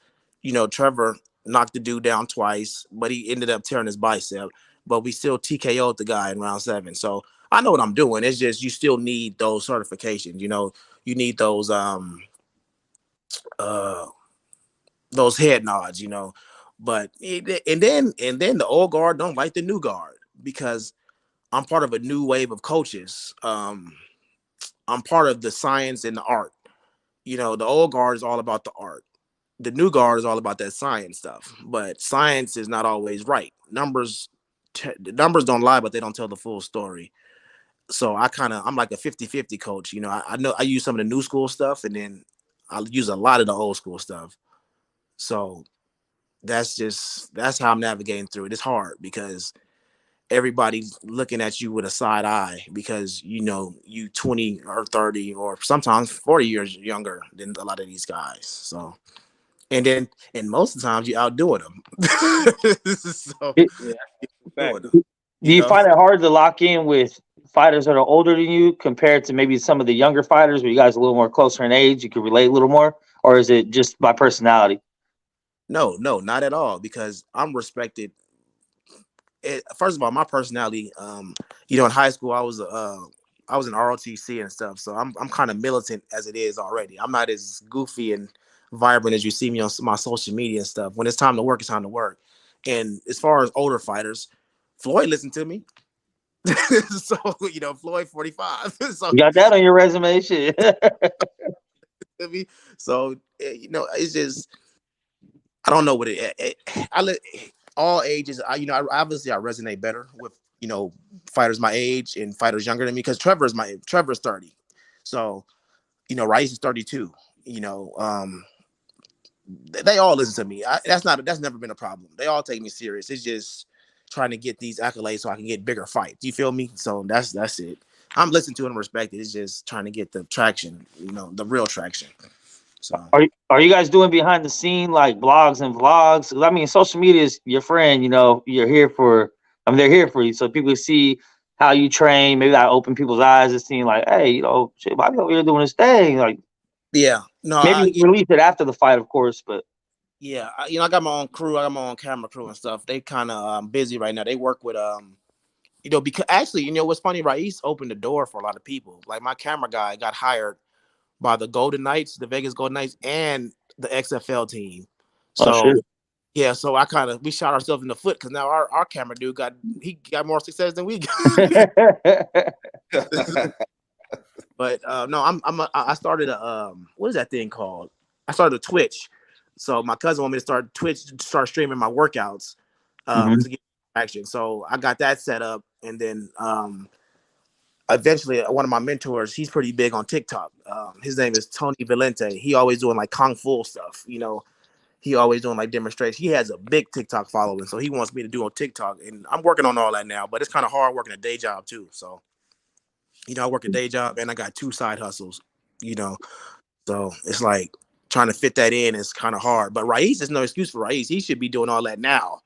Trevor knocked the dude down twice, but he ended up tearing his bicep, but we still TKO'd the guy in round 7. So I know what I'm doing. It's just you still need those certifications. You need those head nods, but and then the old guard don't like the new guard because I'm part of a new wave of coaches. I'm part of the science and the art. The old guard is all about the art. The new guard is all about that science stuff. But science is not always right. Numbers don't lie, but they don't tell the full story. So I'm like a 50-50 coach. I know I use some of the new school stuff, and then I'll use a lot of the old school stuff. So that's how I'm navigating through it. It's hard because everybody's looking at you with a side eye because you 20 or 30 or sometimes 40 years younger than a lot of these guys. So and most of the times you outdoing them. So do you find it hard to lock in with fighters that are older than you compared to maybe some of the younger fighters where you guys are a little more closer in age, you can relate a little more, or is it just by personality? No, not at all, because I'm respected. First of all, my personality, in high school I was in ROTC and stuff, so I'm kind of militant as it is already. I'm not as goofy and vibrant as you see me on my social media and stuff. When it's time to work, it's time to work. And as far as older fighters, Floyd listened to me. So Floyd 45. So you got that on your resume, shit. So it's just I don't know what I let all ages. I obviously I resonate better with fighters my age and fighters younger than me because Trevor's 30, so Rice is 32. They all listen to me. That's never been a problem. They all take me serious. It's just trying to get these accolades so I can get bigger fights. You feel me? So that's it. I'm listening to and respected. It's just trying to get the traction, the real traction. So are you guys doing behind the scene like blogs and vlogs? I mean, social media is your friend. You're here for. I mean, they're here for you, so people see how you train. Maybe that open people's eyes and seeing like, hey, shit, Bobby over here doing his thing. Like, yeah, no, maybe release it after the fight, of course, but. Yeah, I got my own crew. I got my own camera crew and stuff. They kind of busy right now. They work with because actually, what's funny, Raees opened the door for a lot of people. Like my camera guy got hired by the Golden Knights, the Vegas Golden Knights, and the XFL team. So yeah, so we shot ourselves in the foot because now our camera dude got more success than we got. But no, I started what is that thing called? I started a Twitch. So my cousin wanted me to start streaming my workouts to get action. So I got that set up, and then eventually one of my mentors, he's pretty big on TikTok. His name is Tony Valente. He always doing like Kung Fu stuff. He always doing like demonstrations. He has a big TikTok following, so he wants me to do on TikTok, and I'm working on all that now. But it's kind of hard working a day job too. So I work a day job and I got 2 side hustles. So it's like trying to fit that in is kind of hard. But Raees is no excuse for Raees. He should be doing all that now,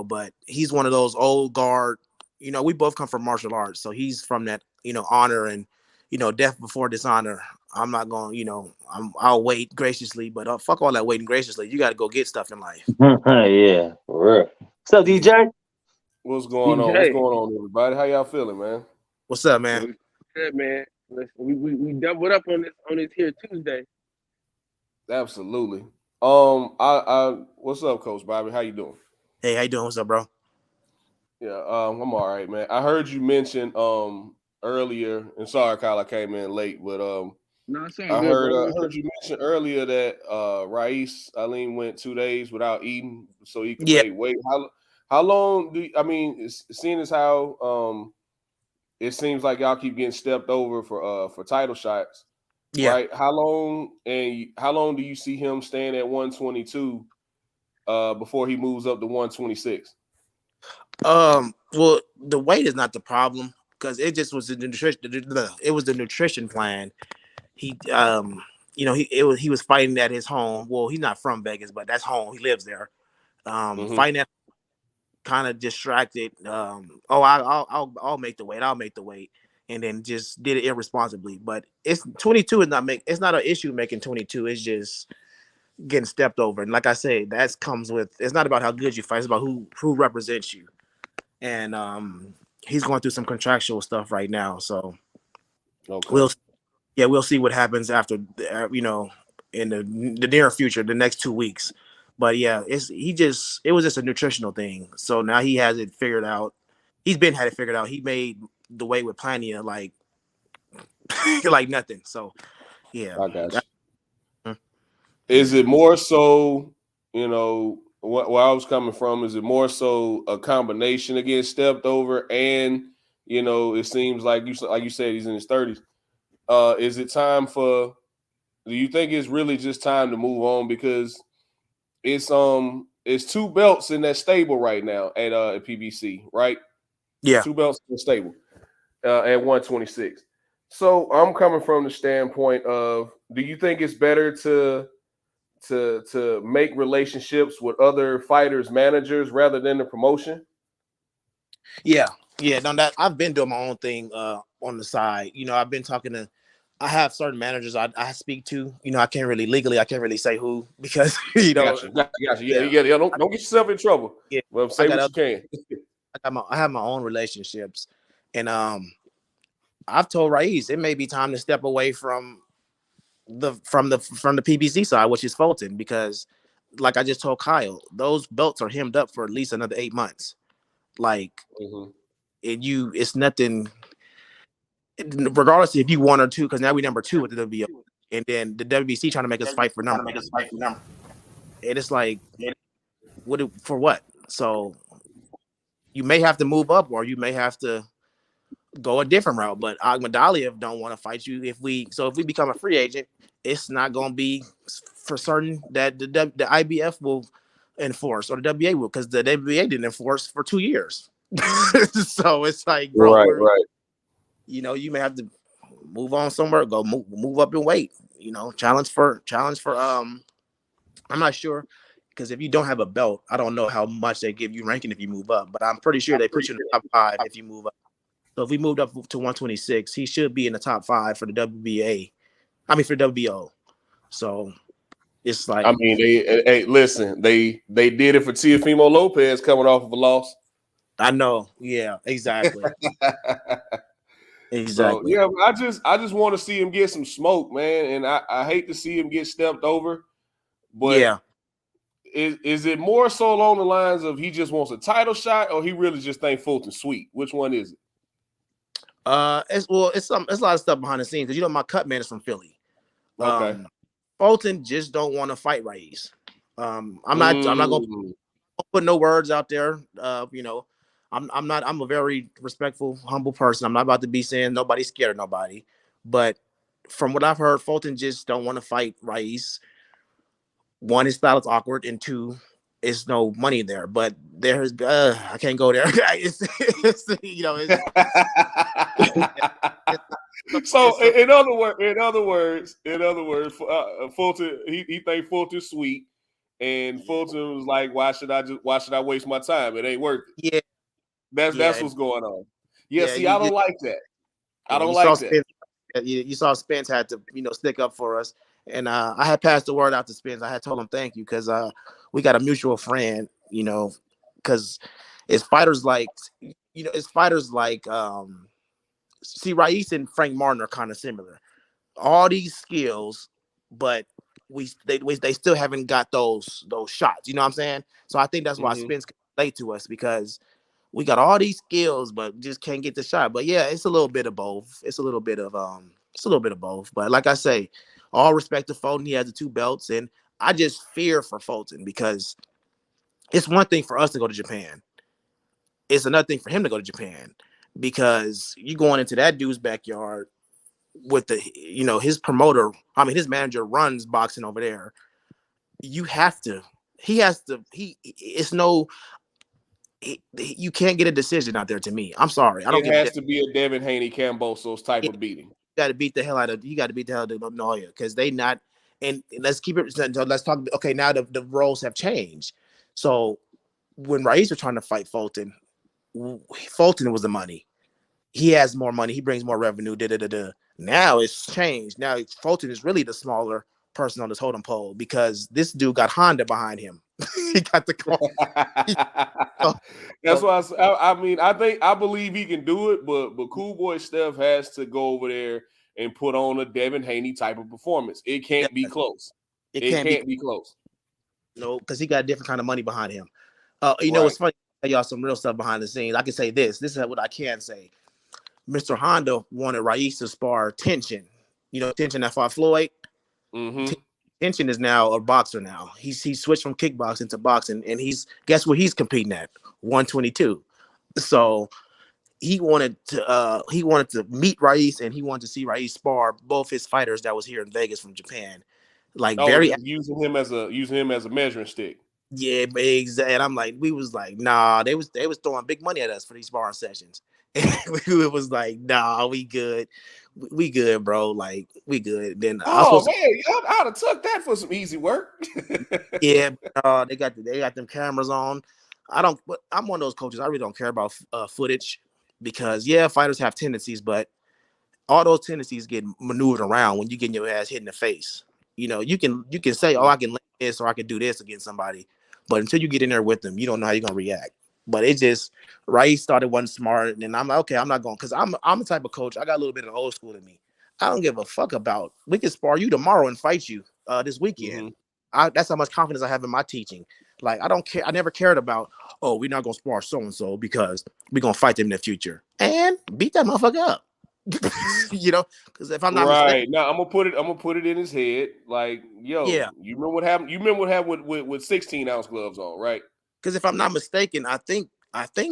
but he's one of those old guard, we both come from martial arts. So he's from that, honor and, death before dishonor. I'm not going, I'll wait graciously, but fuck all that waiting graciously. You got to go get stuff in life. Yeah, for real. What's up, DJ? What's going on? What's going on, everybody? How y'all feeling, man? What's up, man? Good, man. Listen, we doubled up on this here Tuesday. Absolutely. What's up, Coach Bobby? How you doing? Hey, how you doing? What's up, bro? Yeah, I'm all right, man. I heard you mention earlier, and sorry, Kyle, I came in late, but no, sorry, I heard you mention earlier that Raees Alim went 2 days without eating so he could make weight. How long seeing as how it seems like y'all keep getting stepped over for title shots. Yeah. Right. How long do you see him staying at 122 before he moves up to 126? Well, the weight is not the problem because it just was the nutrition. It was the nutrition plan. He he was fighting at his home. Well, he's not from Vegas, but that's home. He lives there. Fighting at kind of distracted. I'll make the weight. I'll make the weight. And then just did it irresponsibly. But it's 22 it's not an issue making 22. It's just getting stepped over. And like I say, that comes with, it's not about how good you fight, it's about who represents you. And he's going through some contractual stuff right now. So we'll see what happens after in the near future, the next 2 weeks. But yeah, it was just a nutritional thing. So now he has it figured out. Had it figured out. He made the weight with Plania like nothing. So yeah. I got you. Is it more so, where I was coming from, is it more so a combination of getting stepped over and, it seems like you said, he's in his 30s. Is it time do you think it's really just time to move on? Because it's 2 belts in that stable right now at PBC, right? Yeah. 2 belts in the stable at 126. So I'm coming from the standpoint of, do you think it's better to make relationships with other fighters' managers rather than the promotion? Yeah. No, that I've been doing my own thing on the side. I've been talking to. I have certain managers I speak to. I can't really say who because Gotcha. Yeah. Don't get yourself in trouble. Yeah. Well, say what you can. I have my own relationships, and I've told Raees it may be time to step away from the PBC side, which is Fulton, because like I just told Kyle, those belts are hemmed up for at least another 8 months. Like, it's nothing. Regardless if you 1 or 2, because now we number 2 with the WBO, and then the WBC trying to make us fight for number. And it's like, for what? So you may have to move up, or you may have to go a different route. But Agmadaliev don't want to fight you. If we become a free agent, it's not going to be for certain that the IBF will enforce, or the WBA will, because the WBA didn't enforce for 2 years. So it's like, bro, right. You may have to move on somewhere, go move up in weight. Challenge for I'm not sure, because if you don't have a belt, I don't know how much they give you ranking if you move up, but I'm pretty sure they put you in the top 5 if you move up. So if we moved up to 126, he should be in the top 5 for the WBA. I mean, for WBO. So it's like, I mean, hey, listen, they did it for Teofimo Lopez coming off of a loss. I know. Yeah, exactly. Exactly. So yeah, I just want to see him get some smoke, man. And I hate to see him get stepped over. But yeah. Is it more so along the lines of he just wants a title shot, or he really just think Fulton's sweet? Which one is it? It's a lot of stuff behind the scenes, because my cut man is from Philly. Okay. Fulton just don't want to fight Raiz. I'm not gonna put no words out there. I'm a very respectful, humble person. I'm not about to be saying nobody's scared of nobody. But from what I've heard, Fulton just don't want to fight Raiz. 1, his style is awkward, and 2, it's no money there. But there's I can't go there. So in other words, Fulton he think Fulton's sweet, and Fulton was like, why should I waste my time? It ain't worth it. Yeah, that's what's going on. Yeah, see, I don't like that. You saw Spence had to stick up for us, and I had passed the word out to Spence. I had told him thank you, because we got a mutual friend, because it's fighters like see, Raiz and Frank Martin are kind of similar. All these skills, but they still haven't got those shots. You know what I'm saying? So I think that's why Spence can relate to us, because we got all these skills, but just can't get the shot. But yeah, it's a little bit of both. It's a little bit of both. But like I say, all respect to Fulton. He has the 2 belts, and I just fear for Fulton, because it's one thing for us to go to Japan. It's another thing for him to go to Japan, because you going into that dude's backyard with his promoter. I mean, his manager runs boxing over there. You can't get a decision out there. To me, I'm sorry. It has to be a Devin Haney Kambosos type of beating. You got to beat the hell out of Naoya, because they not. And let's keep it. Let's talk. Okay, now the roles have changed. So when Raiz was trying to fight Fulton was the money. He has more money. He brings more revenue. Now it's changed. Now Fulton is really the smaller person on this totem pole, because this dude got Honda behind him. He got the car. That's why I believe he can do it, but Cool Boy Steph has to go over there and put on a Devin Haney type of performance. It can't be close. It can't be close. No, because he got a different kind of money behind him. Know what's funny? I'll tell y'all some real stuff behind the scenes. I can say this. This is what I can say. Mr. Honda wanted Raiz to spar Tension. Tension that fought Floyd. Tension is now a boxer now. He switched from kickboxing to boxing, and guess what he's competing at? 122. So he wanted to meet Raiz, and he wanted to see Raiz spar both his fighters that was here in Vegas from Japan. Using him as a measuring stick. Yeah, exactly. And I'm like, we was like, nah, they was throwing big money at us for these sparring sessions. And it was like, nah, we good. We good, bro. Like, we good. Then I'd have took that for some easy work. Yeah, they got them cameras on. I'm one of those coaches. I really don't care about footage, because fighters have tendencies, but all those tendencies get maneuvered around when you get your ass hit in the face. You can say, oh, I can let this or I can do this against somebody, but until you get in there with them, you don't know how you're gonna react. But it just Raiz started wasn't smart, and I'm like, okay, I'm not going, because I'm the type of coach. I got a little bit of old school in me. I don't give a fuck about. We can spar you tomorrow and fight you this weekend. That's how much confidence I have in my teaching. Like, I don't care. I never cared about, we're not gonna spar so and so because we're gonna fight them in the future and beat that motherfucker up. You know, because if I'm not right mistaken, now, I'm gonna put it in his head. Like, yo, yeah, you remember what happened? You remember what happened with 16-ounce gloves on, right? because if I'm not mistaken, I think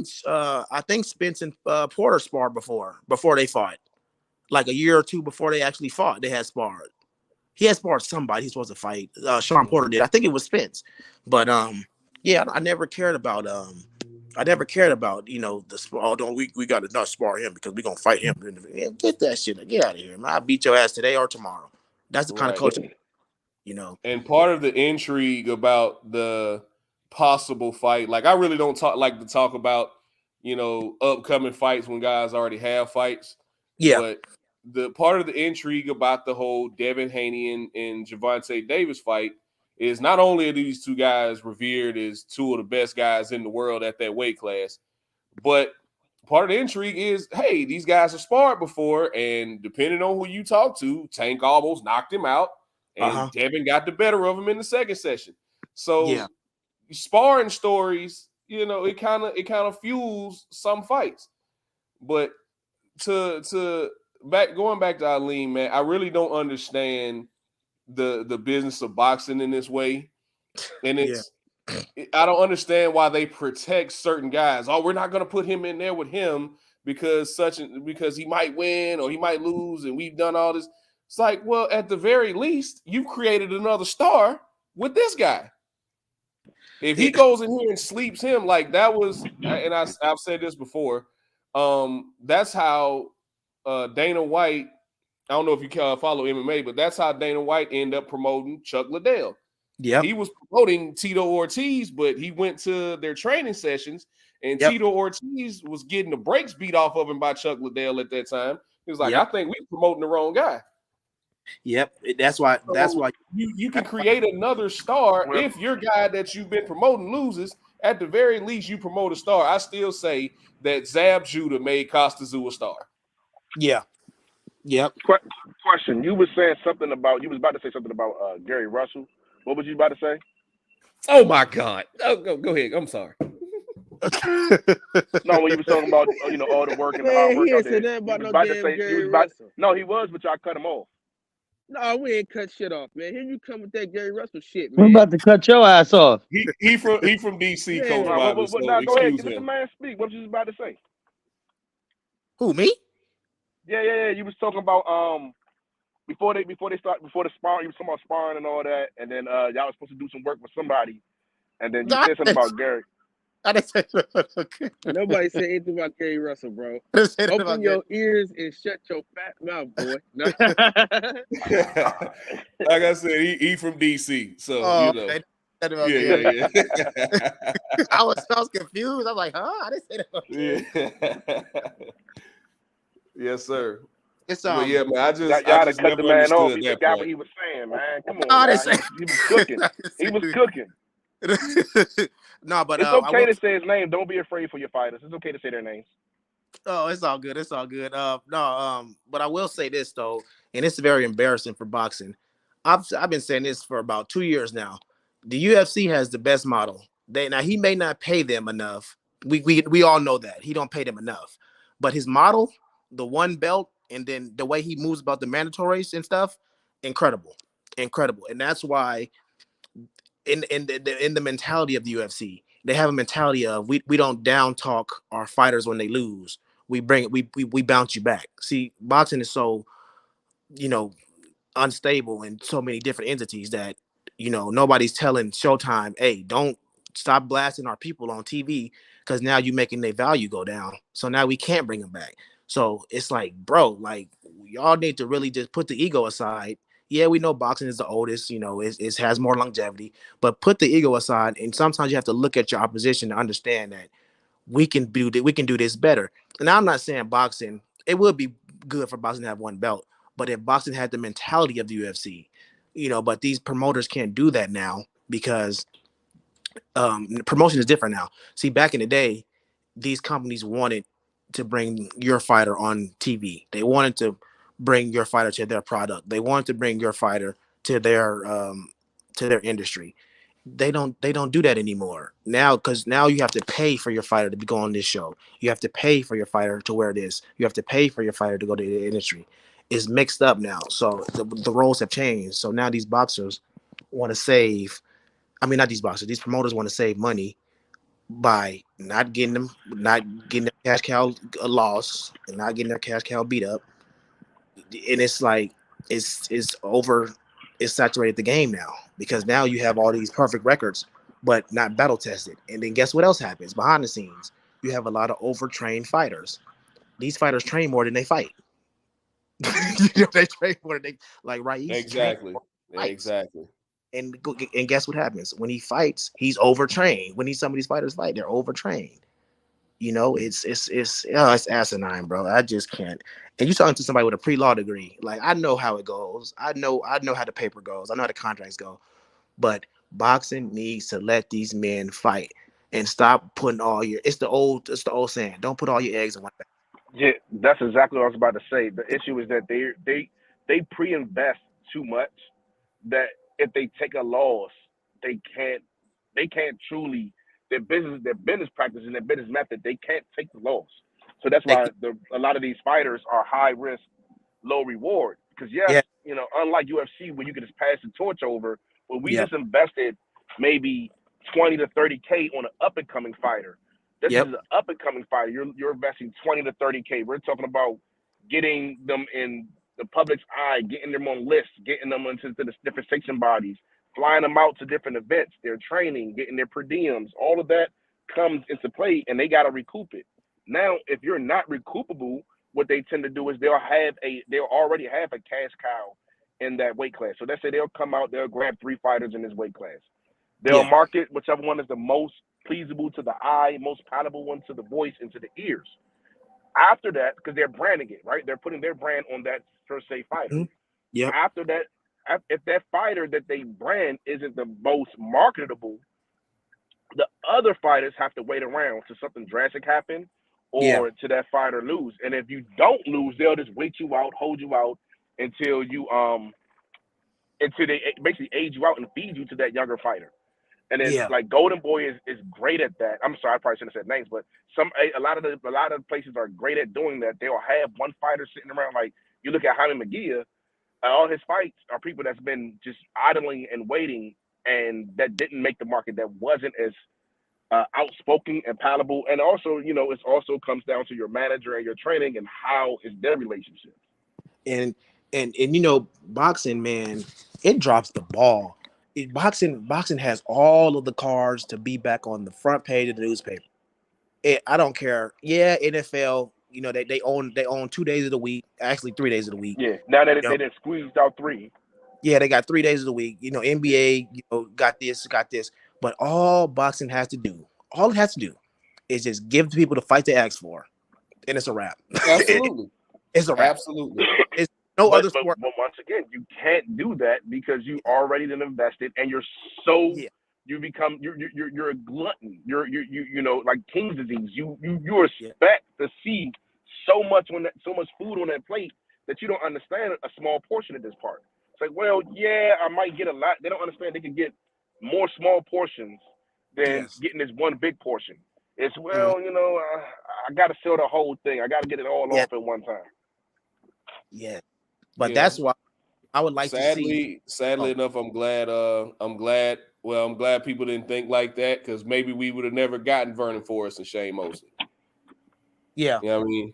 Spence and Porter sparred before they fought, like a year or two before they actually fought. They had sparred. He had sparred somebody he's supposed to fight. Sean Porter did. I think it was Spence, but yeah, I never cared about the spar. Oh, don't we got to not spar him because we gonna fight him. Get that shit. Get out of here, man. I'll beat your ass today or tomorrow. That's the kind of Right. coach, you know. And part of the intrigue about the possible fight, like I really don't like to talk about, upcoming fights when guys already have fights. Yeah. But the part of the intrigue about the whole Devin Haney and Gervonta Davis fight is not only are these two guys revered as two of the best guys in the world at that weight class, but part of the intrigue is, hey, these guys have sparred before, and depending on who you talk to, Tank almost knocked him out, and Devin got the better of him in the second session. So sparring stories, it kind of fuels some fights. But going back to Eileen, man, I really don't understand the business of boxing in this way. And I don't understand why they protect certain guys. Oh, we're not going to put him in there with him because he might win or he might lose, and we've done all this. It's like, well, at the very least, you've created another star with this guy. If he goes in here and sleeps him, like that was, and I've said this before, that's how Dana White, I don't know if you follow MMA, but that's how Dana White ended up promoting Chuck Liddell. Yeah, he was promoting Tito Ortiz, but he went to their training sessions, and Tito Ortiz was getting the brakes beat off of him by Chuck Liddell at that time. He was like, I think we're promoting the wrong guy. Yep, that's why. So that's why you can create another star if your guy that you've been promoting loses. At the very least, you promote a star. I still say that Zab Judah made Costa Tszyu a star. Yeah. Yep. Question: you was about to say something about Gary Russell. What was you about to say? Oh my God! Oh, go ahead. I'm sorry. No, when you was talking about all the work and the hard work out there. No, he was, but y'all cut him off. No, we ain't cut shit off, man. Here you come with that Gary Russell shit, man. We're about to cut your ass off. He from DC, Coach Bobby. So go ahead, excuse let the him. man speak. What you was about to say? Who, me? Yeah. You was talking about before the sparring, you was talking about sparring and all that, and then y'all was supposed to do some work with somebody, and then you said something about Gary. I didn't say Nobody said anything about Gary Russell, bro. Open your ears and shut your fat mouth, boy. No. Like I said, he from DC, so yeah. Yeah. I was confused. I'm like, huh? I didn't say that. Yeah. Yes, sir. It's man. I just cut the man off. He He forgot what he was saying, man. Come on, he was cooking. He was cooking. No, but it's okay to say his name. Don't be afraid for your fighters. It's okay to say their names. Oh, it's all good. It's all good. But I will say this though, and it's very embarrassing for boxing. I've been saying this for about 2 years now. The UFC has the best model. Now he may not pay them enough. We all know that he don't pay them enough. But his model, the one belt, and then the way he moves about the mandatories and stuff, incredible. And that's why in the mentality of the UFC, they have a mentality of we don't down talk our fighters when they lose. We bounce you back. See, boxing is so, unstable in so many different entities that, nobody's telling Showtime, hey, don't stop blasting our people on TV because now you're making their value go down. So now we can't bring them back. So it's like, bro, like y'all need to really just put the ego aside. Yeah, we know boxing is the oldest, it has more longevity, but put the ego aside. And sometimes you have to look at your opposition to understand that we can do this better. And I'm not saying boxing, it would be good for boxing to have one belt, but if boxing had the mentality of the UFC, but these promoters can't do that now because promotion is different now. See, back in the day, these companies wanted to bring your fighter on TV. They wanted to bring your fighter to their product. They wanted to bring your fighter to their industry. They don't do that anymore now, because now you have to pay for your fighter to go on this show. You have to pay for your fighter to wear this. You have to pay for your fighter to go to the industry. It's mixed up now, so the roles have changed. So now these boxers want to save. I mean, not these boxers. These promoters want to save money by not getting their cash cow a loss and not getting their cash cow beat up. And it's like it's over. It's saturated the game now, because now you have all these perfect records but not battle tested. And then guess what else happens behind the scenes? You have a lot of overtrained fighters. These fighters train more than they fight. They train more than they like. Right? Exactly. And guess what happens when he fights? He's overtrained. When some of these fighters fight, they're overtrained. It's asinine, bro. I just can't. And you talking to somebody with a pre-law degree. Like, I know how it goes. I know how the paper goes. I know how the contracts go. But boxing needs to let these men fight and stop putting all your. It's the old saying. Don't put all your eggs in one basket. Yeah, that's exactly what I was about to say. The issue is that they pre-invest too much, that if they take a loss, they can't truly their business practice and their business method, they can't take the loss. So that's why a lot of these fighters are high risk, low reward. Because yes, unlike UFC where you can just pass the torch over, well, we just invested maybe 20 to 30K on an up and coming fighter. This is an up and coming fighter. You're investing 20 to 30K. We're talking about getting them in the public's eye, getting them on lists, getting them into the different sanction bodies, flying them out to different events, their training, getting their per diems. All of that comes into play, and they got to recoup it. Now, if you're not recoupable, what they tend to do is they'll already have a cash cow in that weight class. So let's say they'll come out, they'll grab 3 fighters in this weight class. They'll market whichever one is the most pleasable to the eye, most palatable one to the voice and to the ears. After that, because they're branding it, right? They're putting their brand on that per se fighter. Mm-hmm. After that, if that fighter that they brand isn't the most marketable, the other fighters have to wait around till something drastic happen or to that fighter lose. And if you don't lose, they'll just wait you out, hold you out until they basically age you out and feed you to that younger fighter. And then like Golden Boy is great at that. I'm sorry, I probably shouldn't have said names, but a lot of places are great at doing that. They'll have one fighter sitting around, like you look at Jaime Magia, all his fights are people that's been just idling and waiting, and that didn't make the market, that wasn't as outspoken and palatable. And also, it also comes down to your manager and your training and how is their relationship. And boxing, man, it drops the ball. Boxing has all of the cards to be back on the front page of the newspaper. I don't care. Yeah, NFL, they own 2 days of the week, actually 3 days of the week. Yeah, now that they squeezed out 3. Yeah, they got 3 days of the week. NBA, got this. But all it has to do is just give the people the fight they ask for, and it's a wrap. Absolutely. It's a wrap. Absolutely. It's no other sport. But once again, you can't do that because you already done invested, and you're so you become you're a glutton. You're like King's disease. You expect to see so much food on that plate that you don't understand a small portion of this part. It's like, well, yeah, I might get a lot. They don't understand they can get more small portions than getting this one big portion. It's I got to sell the whole thing. I got to get it all off at one time. Yeah, but that's why I would like to see. Sadly enough, I'm glad people didn't think like that, because maybe we would have never gotten Vernon Forrest and Shane Mosley. Yeah, you know what I mean.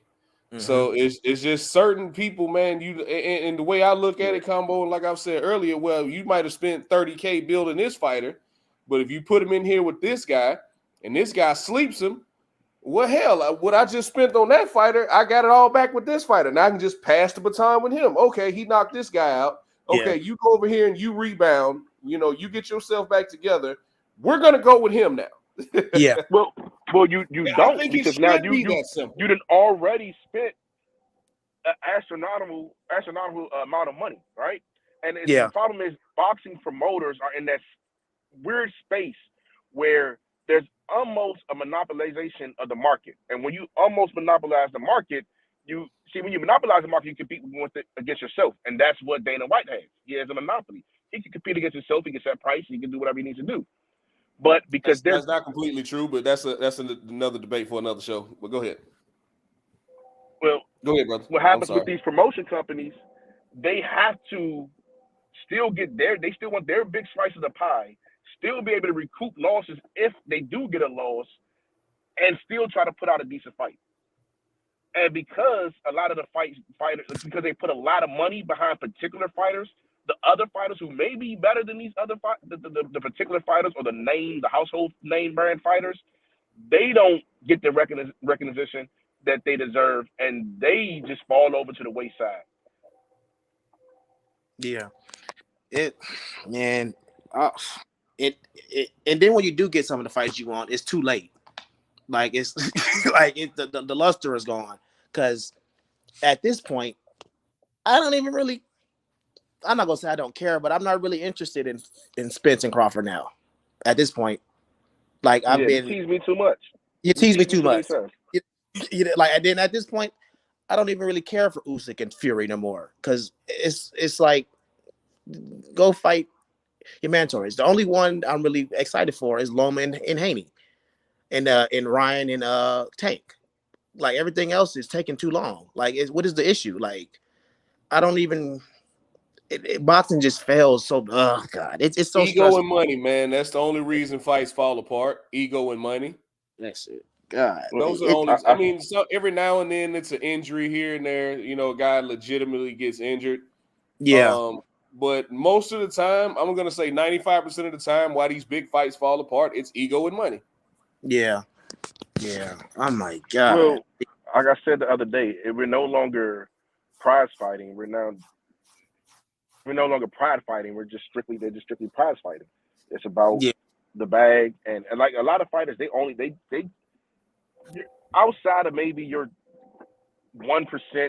Mm-hmm. So it's just certain people, man. And the way I look at it, Combo, and like I've said earlier, well, you might have spent $30K building this fighter, but if you put him in here with this guy and this guy sleeps him, well, hell, what I just spent on that fighter, I got it all back with this fighter. Now I can just pass the baton with him. Okay, he knocked this guy out. Okay, you go over here and you rebound. You get yourself back together. We're gonna go with him now. Yeah. Well, you don't, because now you done already spent an astronomical amount of money, right? And the problem is boxing promoters are in that weird space where there's almost a monopolization of the market. And when you almost monopolize the market, when you monopolize the market, you compete against yourself. And that's what Dana White has. He has a monopoly. He can compete against himself. He can set price. He can do whatever he needs to do. But because that's not completely true, but that's another debate for another show. But go ahead. Well, go ahead, brother. What happens with these promotion companies? They have to still get they still want their big slice of the pie, still be able to recoup losses if they do get a loss, and still try to put out a decent fight. And because a lot of the fighters, because they put a lot of money behind particular fighters, the other fighters who may be better than these other the particular fighters or the household name brand fighters, they don't get the recognition that they deserve, and they just fall over to the wayside. Yeah, and then when you do get some of the fights you want, it's too late. Like it's like the luster is gone, because at this point, I don't even really. I'm not gonna say I don't care, but I'm not really interested in Spence and Crawford now. At this point, like you tease me too much. You tease me too much. Like, and then at this point, I don't even really care for Usyk and Fury no more, because it's like, go fight your mentors. The only one I'm really excited for is Loma and Haney, and Ryan and Tank. Like, everything else is taking too long. Like, what is the issue? Like, I don't even. Boxing just fails. So, oh God, it's so ego stressful. and money, man. That's the only reason fights fall apart. Ego and money. That's it. God, those are only. I mean, so every now and then it's an injury here and there. You know, a guy legitimately gets injured. Yeah. But most of the time, I'm gonna say 95% of the time, why these big fights fall apart, it's ego and money. Yeah. Oh my God. Well, like I said the other day, we're no longer prize fighting. We're no longer pride fighting. They're just strictly prize fighting. It's about the bag, and like a lot of fighters, they outside of maybe your 1%,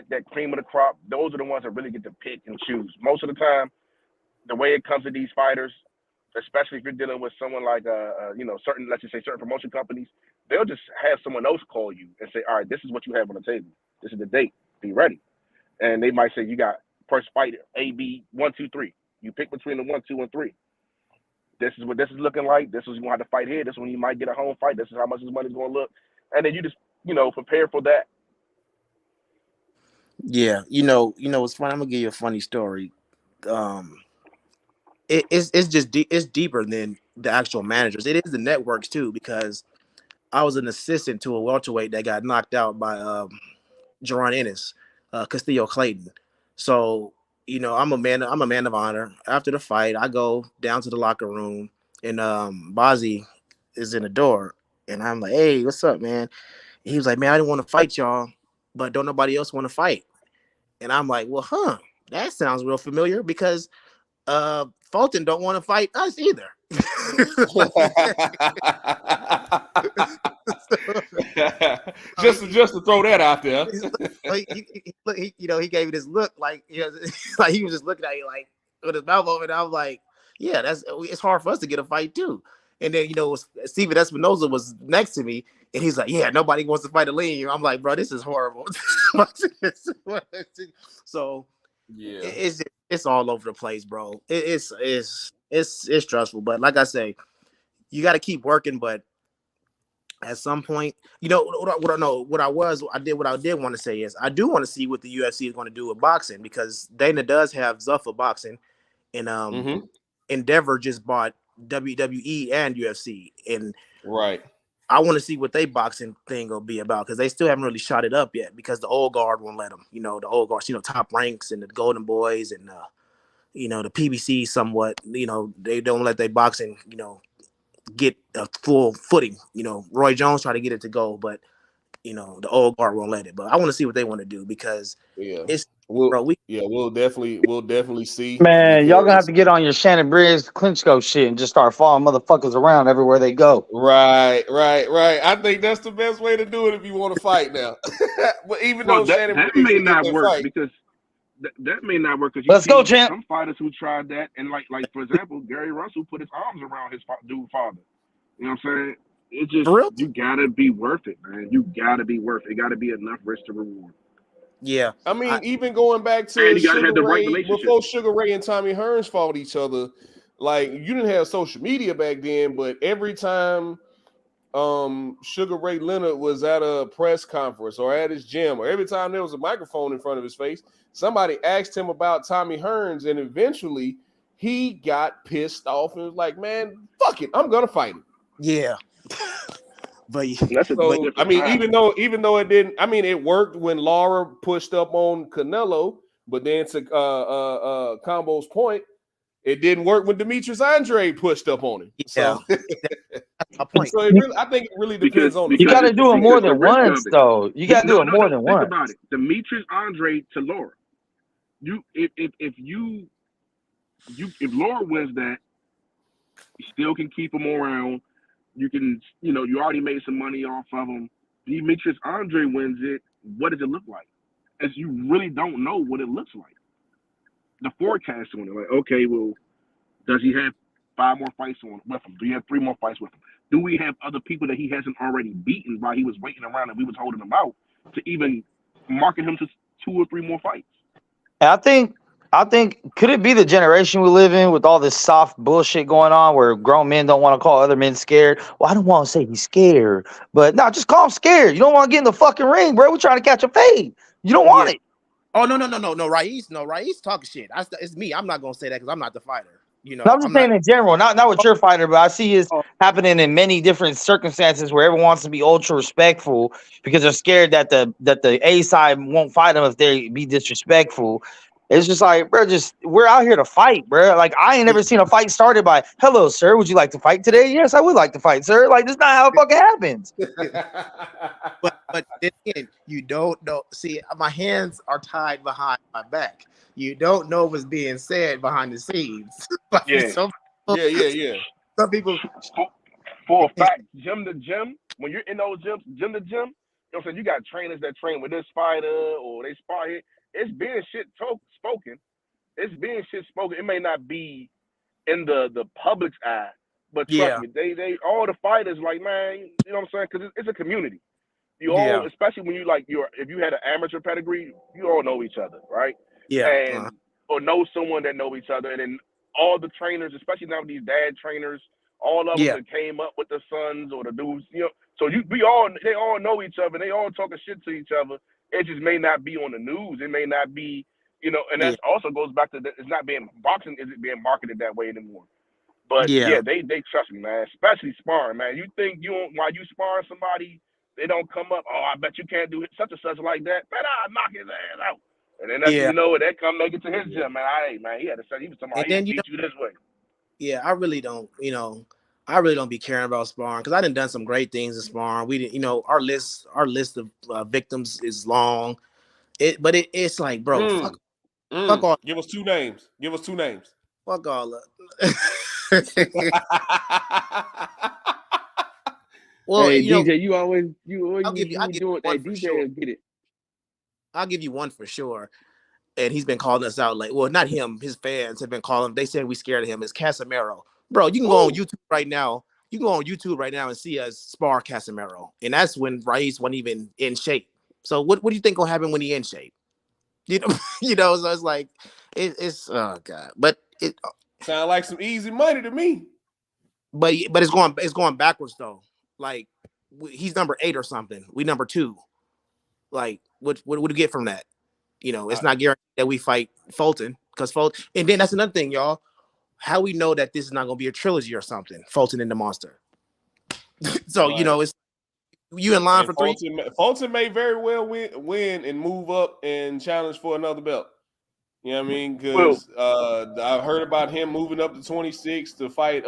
that cream of the crop, those are the ones that really get to pick and choose. Most of the time, the way it comes to these fighters, especially if you're dealing with someone like certain promotion companies, they'll just have someone else call you and say, all right, this is what you have on the table. This is the date. Be ready. And they might say, you got first fight A, B, 1, 2, 3. You pick between the 1, 2, and 3. This is what this is looking like. This is when you have to fight here. This is when you might get a home fight. This is how much this money's going to look. And then you just, prepare for that. Yeah, it's funny. I'm gonna give you a funny story. It's just it's deeper than the actual managers. It is the networks too, because I was an assistant to a welterweight that got knocked out by Jaron Ennis, Castillo Clayton. So I'm a man of honor. After the fight, I go down to the locker room, and Bazzi is in the door, and I'm like, "Hey, what's up, man?" And he was like, "Man, I didn't want to fight y'all, but don't nobody else want to fight." And I'm like, "Well, that sounds real familiar, because Fulton don't want to fight us either." just to throw that out there. He gave me this look like like he was just looking at you like with his mouth open. I was like, yeah, it's hard for us to get a fight too. And then Steven Espinoza was next to me, and he's like, yeah, nobody wants to fight Aleem. I'm like, bro, this is horrible. So yeah, it's all over the place, bro. It's stressful, but like I say, you got to keep working. But at some point, what I did want to say is I do want to see what the UFC is going to do with boxing, because Dana does have Zuffa Boxing, and Endeavor just bought WWE and UFC, and right. I want to see what they boxing thing will be about, because they still haven't really shot it up yet, because the old guard won't let them. The old guards, Top Ranks and the Golden Boys and the PBC somewhat. They don't let their boxing get a full footing. Roy Jones tried to get it to go, but the old guard won't let it. But I want to see what they want to do, because we'll definitely see. Man, y'all gonna have to get on your Shannon Briggs Klitschko shit and just start following motherfuckers around everywhere they go. Right. I think that's the best way to do it if you want to fight now. But even though Shannon that Briggs may not work, fight, because that may not work, because let's go, champ. Some fighters who tried that, and like for example, Gary Russell put his arms around his dude father. You know what I'm saying? It just, you gotta be worth it, man. You gotta be worth it. It gotta be enough risk to reward. Yeah, I mean, even going back to Sugar Ray, before Sugar Ray and Tommy Hearns fought each other, like you didn't have social media back then, but every time Sugar Ray Leonard was at a press conference or at his gym, or every time there was a microphone in front of his face, somebody asked him about Tommy Hearns, and eventually he got pissed off and was like, "Man, fuck it, I'm gonna fight him." Yeah. But That's a So I different mean, time. even though it didn't, I mean, it worked when Laura pushed up on Canelo, but then to Combo's point, it didn't work when Demetrius Andre pushed up on him. yeah, So, that's my point. so it really, I think it really depends on the You got to fight. do it more because the than risk once, of it. though. You got to do it more than Think once. about it. Demetrius Andre to Laura. If Laura wins that, you still can keep him around. You can, you already made some money off of him. Demetrius Andre wins it. What does it look like? As you really don't know what it looks like. The forecast on it, like, okay, well, does he have 5 more fights with him? Do he have 3 more fights with him? Do we have other people that he hasn't already beaten while he was waiting around and we was holding him out to even market him to 2 or 3 more fights? And I think could it be the generation we live in with all this soft bullshit going on where grown men don't want to call other men scared? Well, I don't want to say he's scared, but no, just call him scared. You don't want to get in the fucking ring, bro. We're trying to catch a fade. You don't want it. Oh no, Raees talking shit. It's me. I'm not gonna say that because I'm not the fighter. No, I'm just saying in general, not with your fighter, but I see it happening in many different circumstances where everyone wants to be ultra respectful because they're scared that the A side won't fight them if they be disrespectful. It's just like, bro, we're out here to fight, bro. Like, I ain't never seen a fight started by, "Hello, sir, would you like to fight today?" "Yes, I would like to fight, sir." Like, that's not how it fucking happens. But again, you don't know. See, my hands are tied behind my back. You don't know what's being said behind the scenes. Like, Yeah. Some people. For a fact, gym to gym, when you're in those gyms, gym to gym, you know what I'm saying? You got trainers that train with this fighter or they spar here. It's being shit spoken. It's being shit spoken. It may not be in the public's eye, but trust me, they all the fighters like, man, you know what I'm saying? Because it's a community. You all, especially when if you had an amateur pedigree, you all know each other, right? Yeah. And or know someone that know each other, and then all the trainers, especially now these dad trainers, all of them that came up with the sons or the dudes, So they all know each other. They all talking shit to each other. It just may not be on the news. It may not be, and that also goes back to it's not being boxing isn't being marketed that way anymore. But they trust me, man. Especially sparring, man. You think while you sparring somebody, they don't come up. Oh, I bet you can't do such and such like that. Man, I'll knock his ass out. And then you know it, they come make it to his gym, man. He had to say he was talking about he beat you this way. Yeah, I really don't. I really don't be caring about sparring because I done some great things in sparring. We didn't, our list of victims is long. It's like, bro, fuck all. Give us 2 names. Fuck all. Well, hey, DJ, you always doing that. DJ sure. will get it. I'll give you one for sure. And he's been calling us out. Like, well, not him. His fans have been calling. They said we scared of him. It's Casemiro, bro. You can go on YouTube right now. You can go on YouTube right now and see us spar Casemiro, and that's when Raees wasn't even in shape. So what do you think will happen when he in shape? So it's like it's oh god, but it sound like some easy money to me. But it's going backwards though. Like he's number 8 or something. We number 2. Like what do we get from that? It's not guaranteed that we fight Fulton because Fulton. And then that's another thing, y'all. How we know that this is not going to be a trilogy or something? Fulton and the Monster. So it's you in line for 3. Fulton may very well win and move up and challenge for another belt. You know what I mean? Because I heard about him moving up to 26 to fight.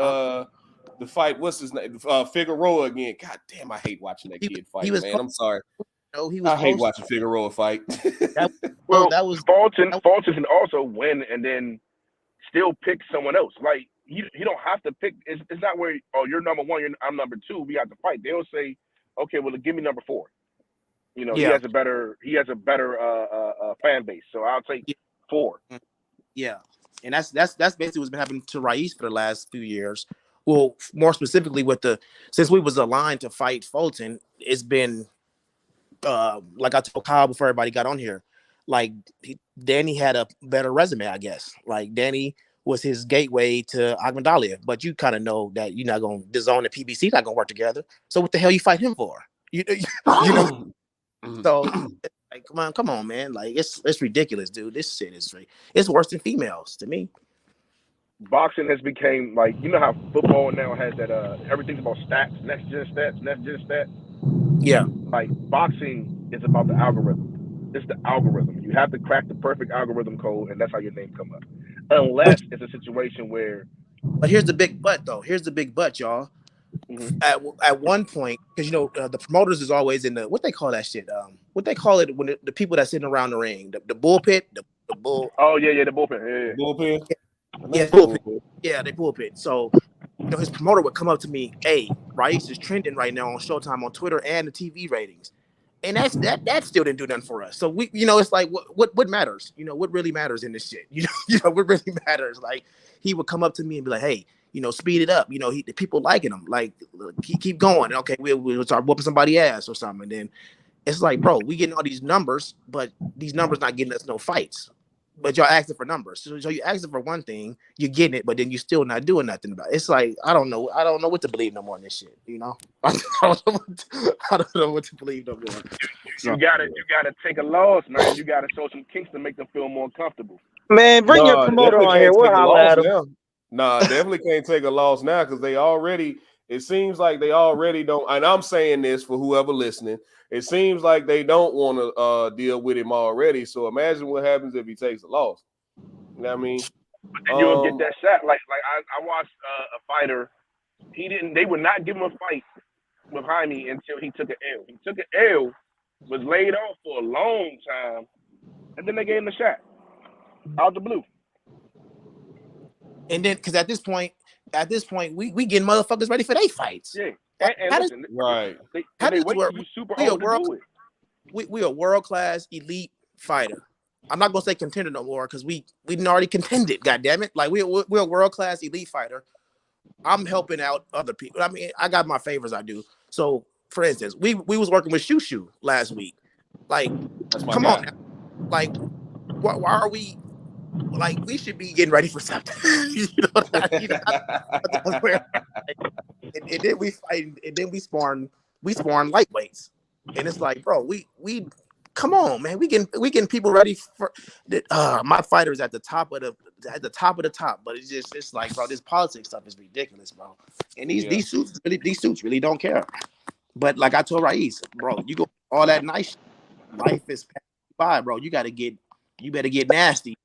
What's his name? Figueroa again. God damn, I hate watching that kid fight. Man, I'm sorry. I hate watching Figueroa fight. That was Fulton can also win and then still pick someone else. Like he don't have to pick. It's not where you're number 1, I'm number 2. We have to fight. They'll say, okay, well give me number 4. He has a better fan base, so I'll take 4. Yeah, and that's basically what's been happening to Raees for the last few years. Well, more specifically since we was aligned to fight Fulton, it's been. Like I told Kyle before everybody got on here, like Danny had a better resume, I guess. Like Danny was his gateway to Agmandalia. But you kind of know that you're not going to DAZN and PBC not going to work together. So what the hell you fight him for? You know. So like, come on, man. Like it's ridiculous, dude. This shit is it's worse than females to me. Boxing has become like, you know how football now has that everything's about stats, next gen stats. Yeah. Like boxing is about the algorithm. It's the algorithm. You have to crack the perfect algorithm code, and that's how your name come up. Unless it's a situation where. But here's the big but, though. Here's the big but, y'all. Mm-hmm. At one point, because the promoters is always in the what they call that shit. What they call it when the people that's sitting around the ring, the bullpit, the bull. Oh yeah, the bullpen. Yeah. Bullpen. Yeah, bullpen. Yeah, they bullpen. So his promoter would come up to me, hey, Rice is trending right now on Showtime on Twitter and the TV ratings. And that still didn't do nothing for us. So we, it's like what matters? What really matters in this shit? What really matters? Like he would come up to me and be like, hey, speed it up. The people liking him. Like keep going. Okay, we'll start whooping somebody's ass or something. And then it's like, bro, we getting all these numbers, but these numbers not getting us no fights. But y'all asking for numbers. So you're asking for one thing, you're getting it, but then you're still not doing nothing about it. It's like, I don't know what to believe no more in this shit, I don't know what to believe no more. You gotta take a loss, man. You gotta show some kinks to make them feel more comfortable. Man, bring your promoter on here. We'll holler at him. Nah, definitely can't take a loss now because it seems like they already don't, and I'm saying this for whoever listening, it seems like they don't want to deal with him already. So imagine what happens if he takes a loss. You know what I mean? But then you'll get that shot. Like I watched a fighter. They would not give him a fight behind me until he took an L. He took an L, was laid off for a long time, and then they gave him a shot out the blue. And then, because at this point, we getting motherfuckers ready for their fights. Yeah. And listen, right. They wait till you super old to do it. We a world-class elite fighter. I'm not gonna say contender no more because we already contended. God damn it! Like we're a world-class elite fighter. I'm helping out other people. I mean, I got my favors I do. So, for instance, we was working with Shushu last week. Like, come on, now. Like, why are we? Like, we should be getting ready for something. And then we fight, and then we spawn lightweights, and it's like, bro, we come on, man, we getting people ready for my fighters at the top of the top, but it's like, bro, this politics stuff is ridiculous, bro. And these suits really don't care. But like I told Raiz, bro, you go all that nice shit, life is by, bro. You better get nasty.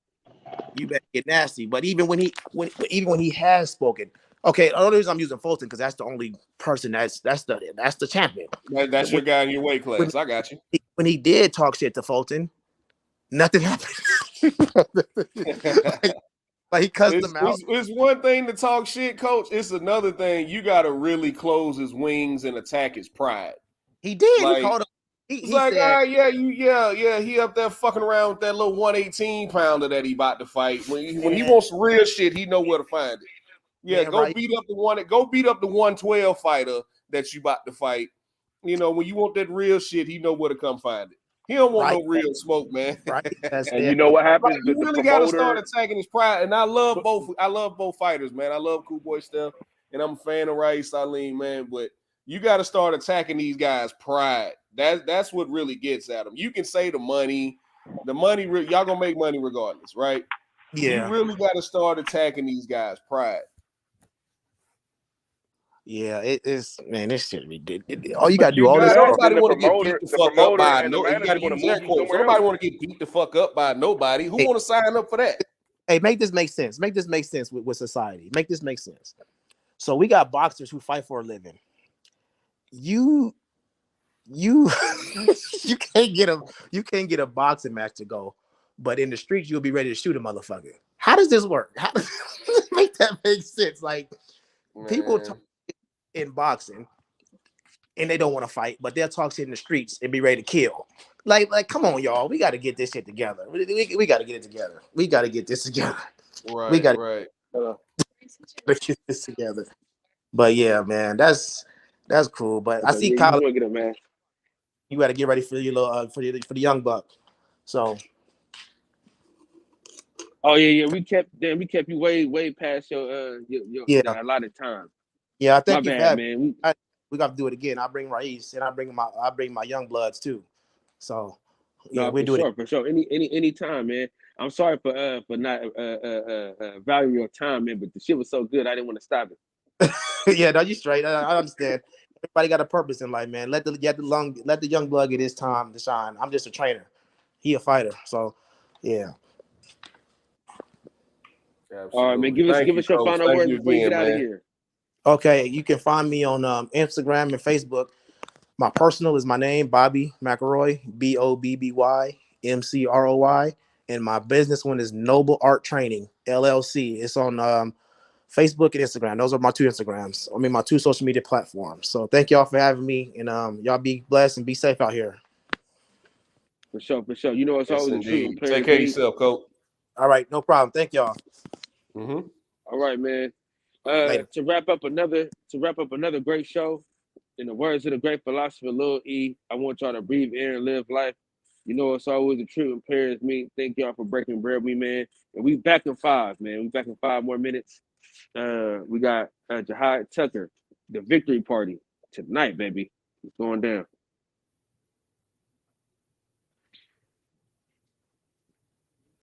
You better get nasty. But even when he has spoken, okay, the only reason I'm using Fulton because that's the only person that's the champion. That's your guy in your weight class. I got you. When he did talk shit to Fulton, nothing happened. like he cussed him out. It's one thing to talk shit, coach. It's another thing. You got to really close his wings and attack his pride. He did. Like, he called him. He's like, said, he up there fucking around with that little 118 pounder that he about to fight. When he wants real shit, he know where to find it. Yeah, go beat up the 112 fighter that you about to fight. When you want that real shit, he know where to come find it. He don't want no real smoke, man. Right. And you know what happens? You really got to start attacking his pride. And I love both fighters, man. I love Cool Boy Steph, and I'm a fan of Raees Salim, man. But you got to start attacking these guys' pride. That's what really gets at them. You can say the money, y'all gonna make money regardless, right? Yeah. You really got to start attacking these guys' pride. Yeah, it is, man. This shit ridiculous. All you gotta do all this. Nobody want to get beat the fuck up by nobody want to get beat the fuck up by nobody. Who want to sign up for that? Hey, make this make sense. Make this make sense with society. Make this make sense. So we got boxers who fight for a living. You can't get a boxing match to go, but in the streets you'll be ready to shoot a motherfucker. How does this work? How does make that make sense? Like, man, people talk in boxing and they don't want to fight, but they'll talk shit in the streets and be ready to kill. Like, come on, y'all. We got to get this shit together. We got to get it together. We got to get this together. Right. We got to get this together. But yeah, man, that's cool. But I see Kyle. You got to get ready for your little for the young buck. So Oh yeah. We kept you way past your Yeah, a lot of time. yeah. I My thank you for bad, having man. me. We got to do it again. I bring Raiz and I bring my young bloods too. So yeah, No, we do it. for sure. Any time, man. I'm sorry for not valuing your time, man. But the shit was so good, I didn't want to stop it. Yeah, no, you straight. I understand. Everybody got a purpose in life, man. Let the young blood get his time to shine. I'm just a trainer. He a fighter. So yeah. Absolutely. All right, man. Thank Give you, us your Coach. final Thank words you before you get again, out of man. here. Okay, you can find me on Instagram and Facebook. My personal is my name, Bobby McElroy, BOBBY MCROY, and my business one is Noble Art Training LLC. It's on Facebook and Instagram. Those are my two Instagrams. I mean, my two social media platforms. So thank y'all for having me, and y'all be blessed and be safe out here. For sure. You know, it's Yes, always a treat and indeed. pleasure Take to care of meet. yourself, Coach. All right, no problem. Thank y'all. Mm-hmm. All right, man. Later. To wrap up another great show, in the words of the great philosopher Lil E, I want y'all to breathe air and live life. You know, it's always a treat when parents meet. Thank y'all for breaking bread with me, man. And we back in 5, man. We back in 5 more minutes. We got Jihad Tucker, the victory party tonight, baby. It's going down.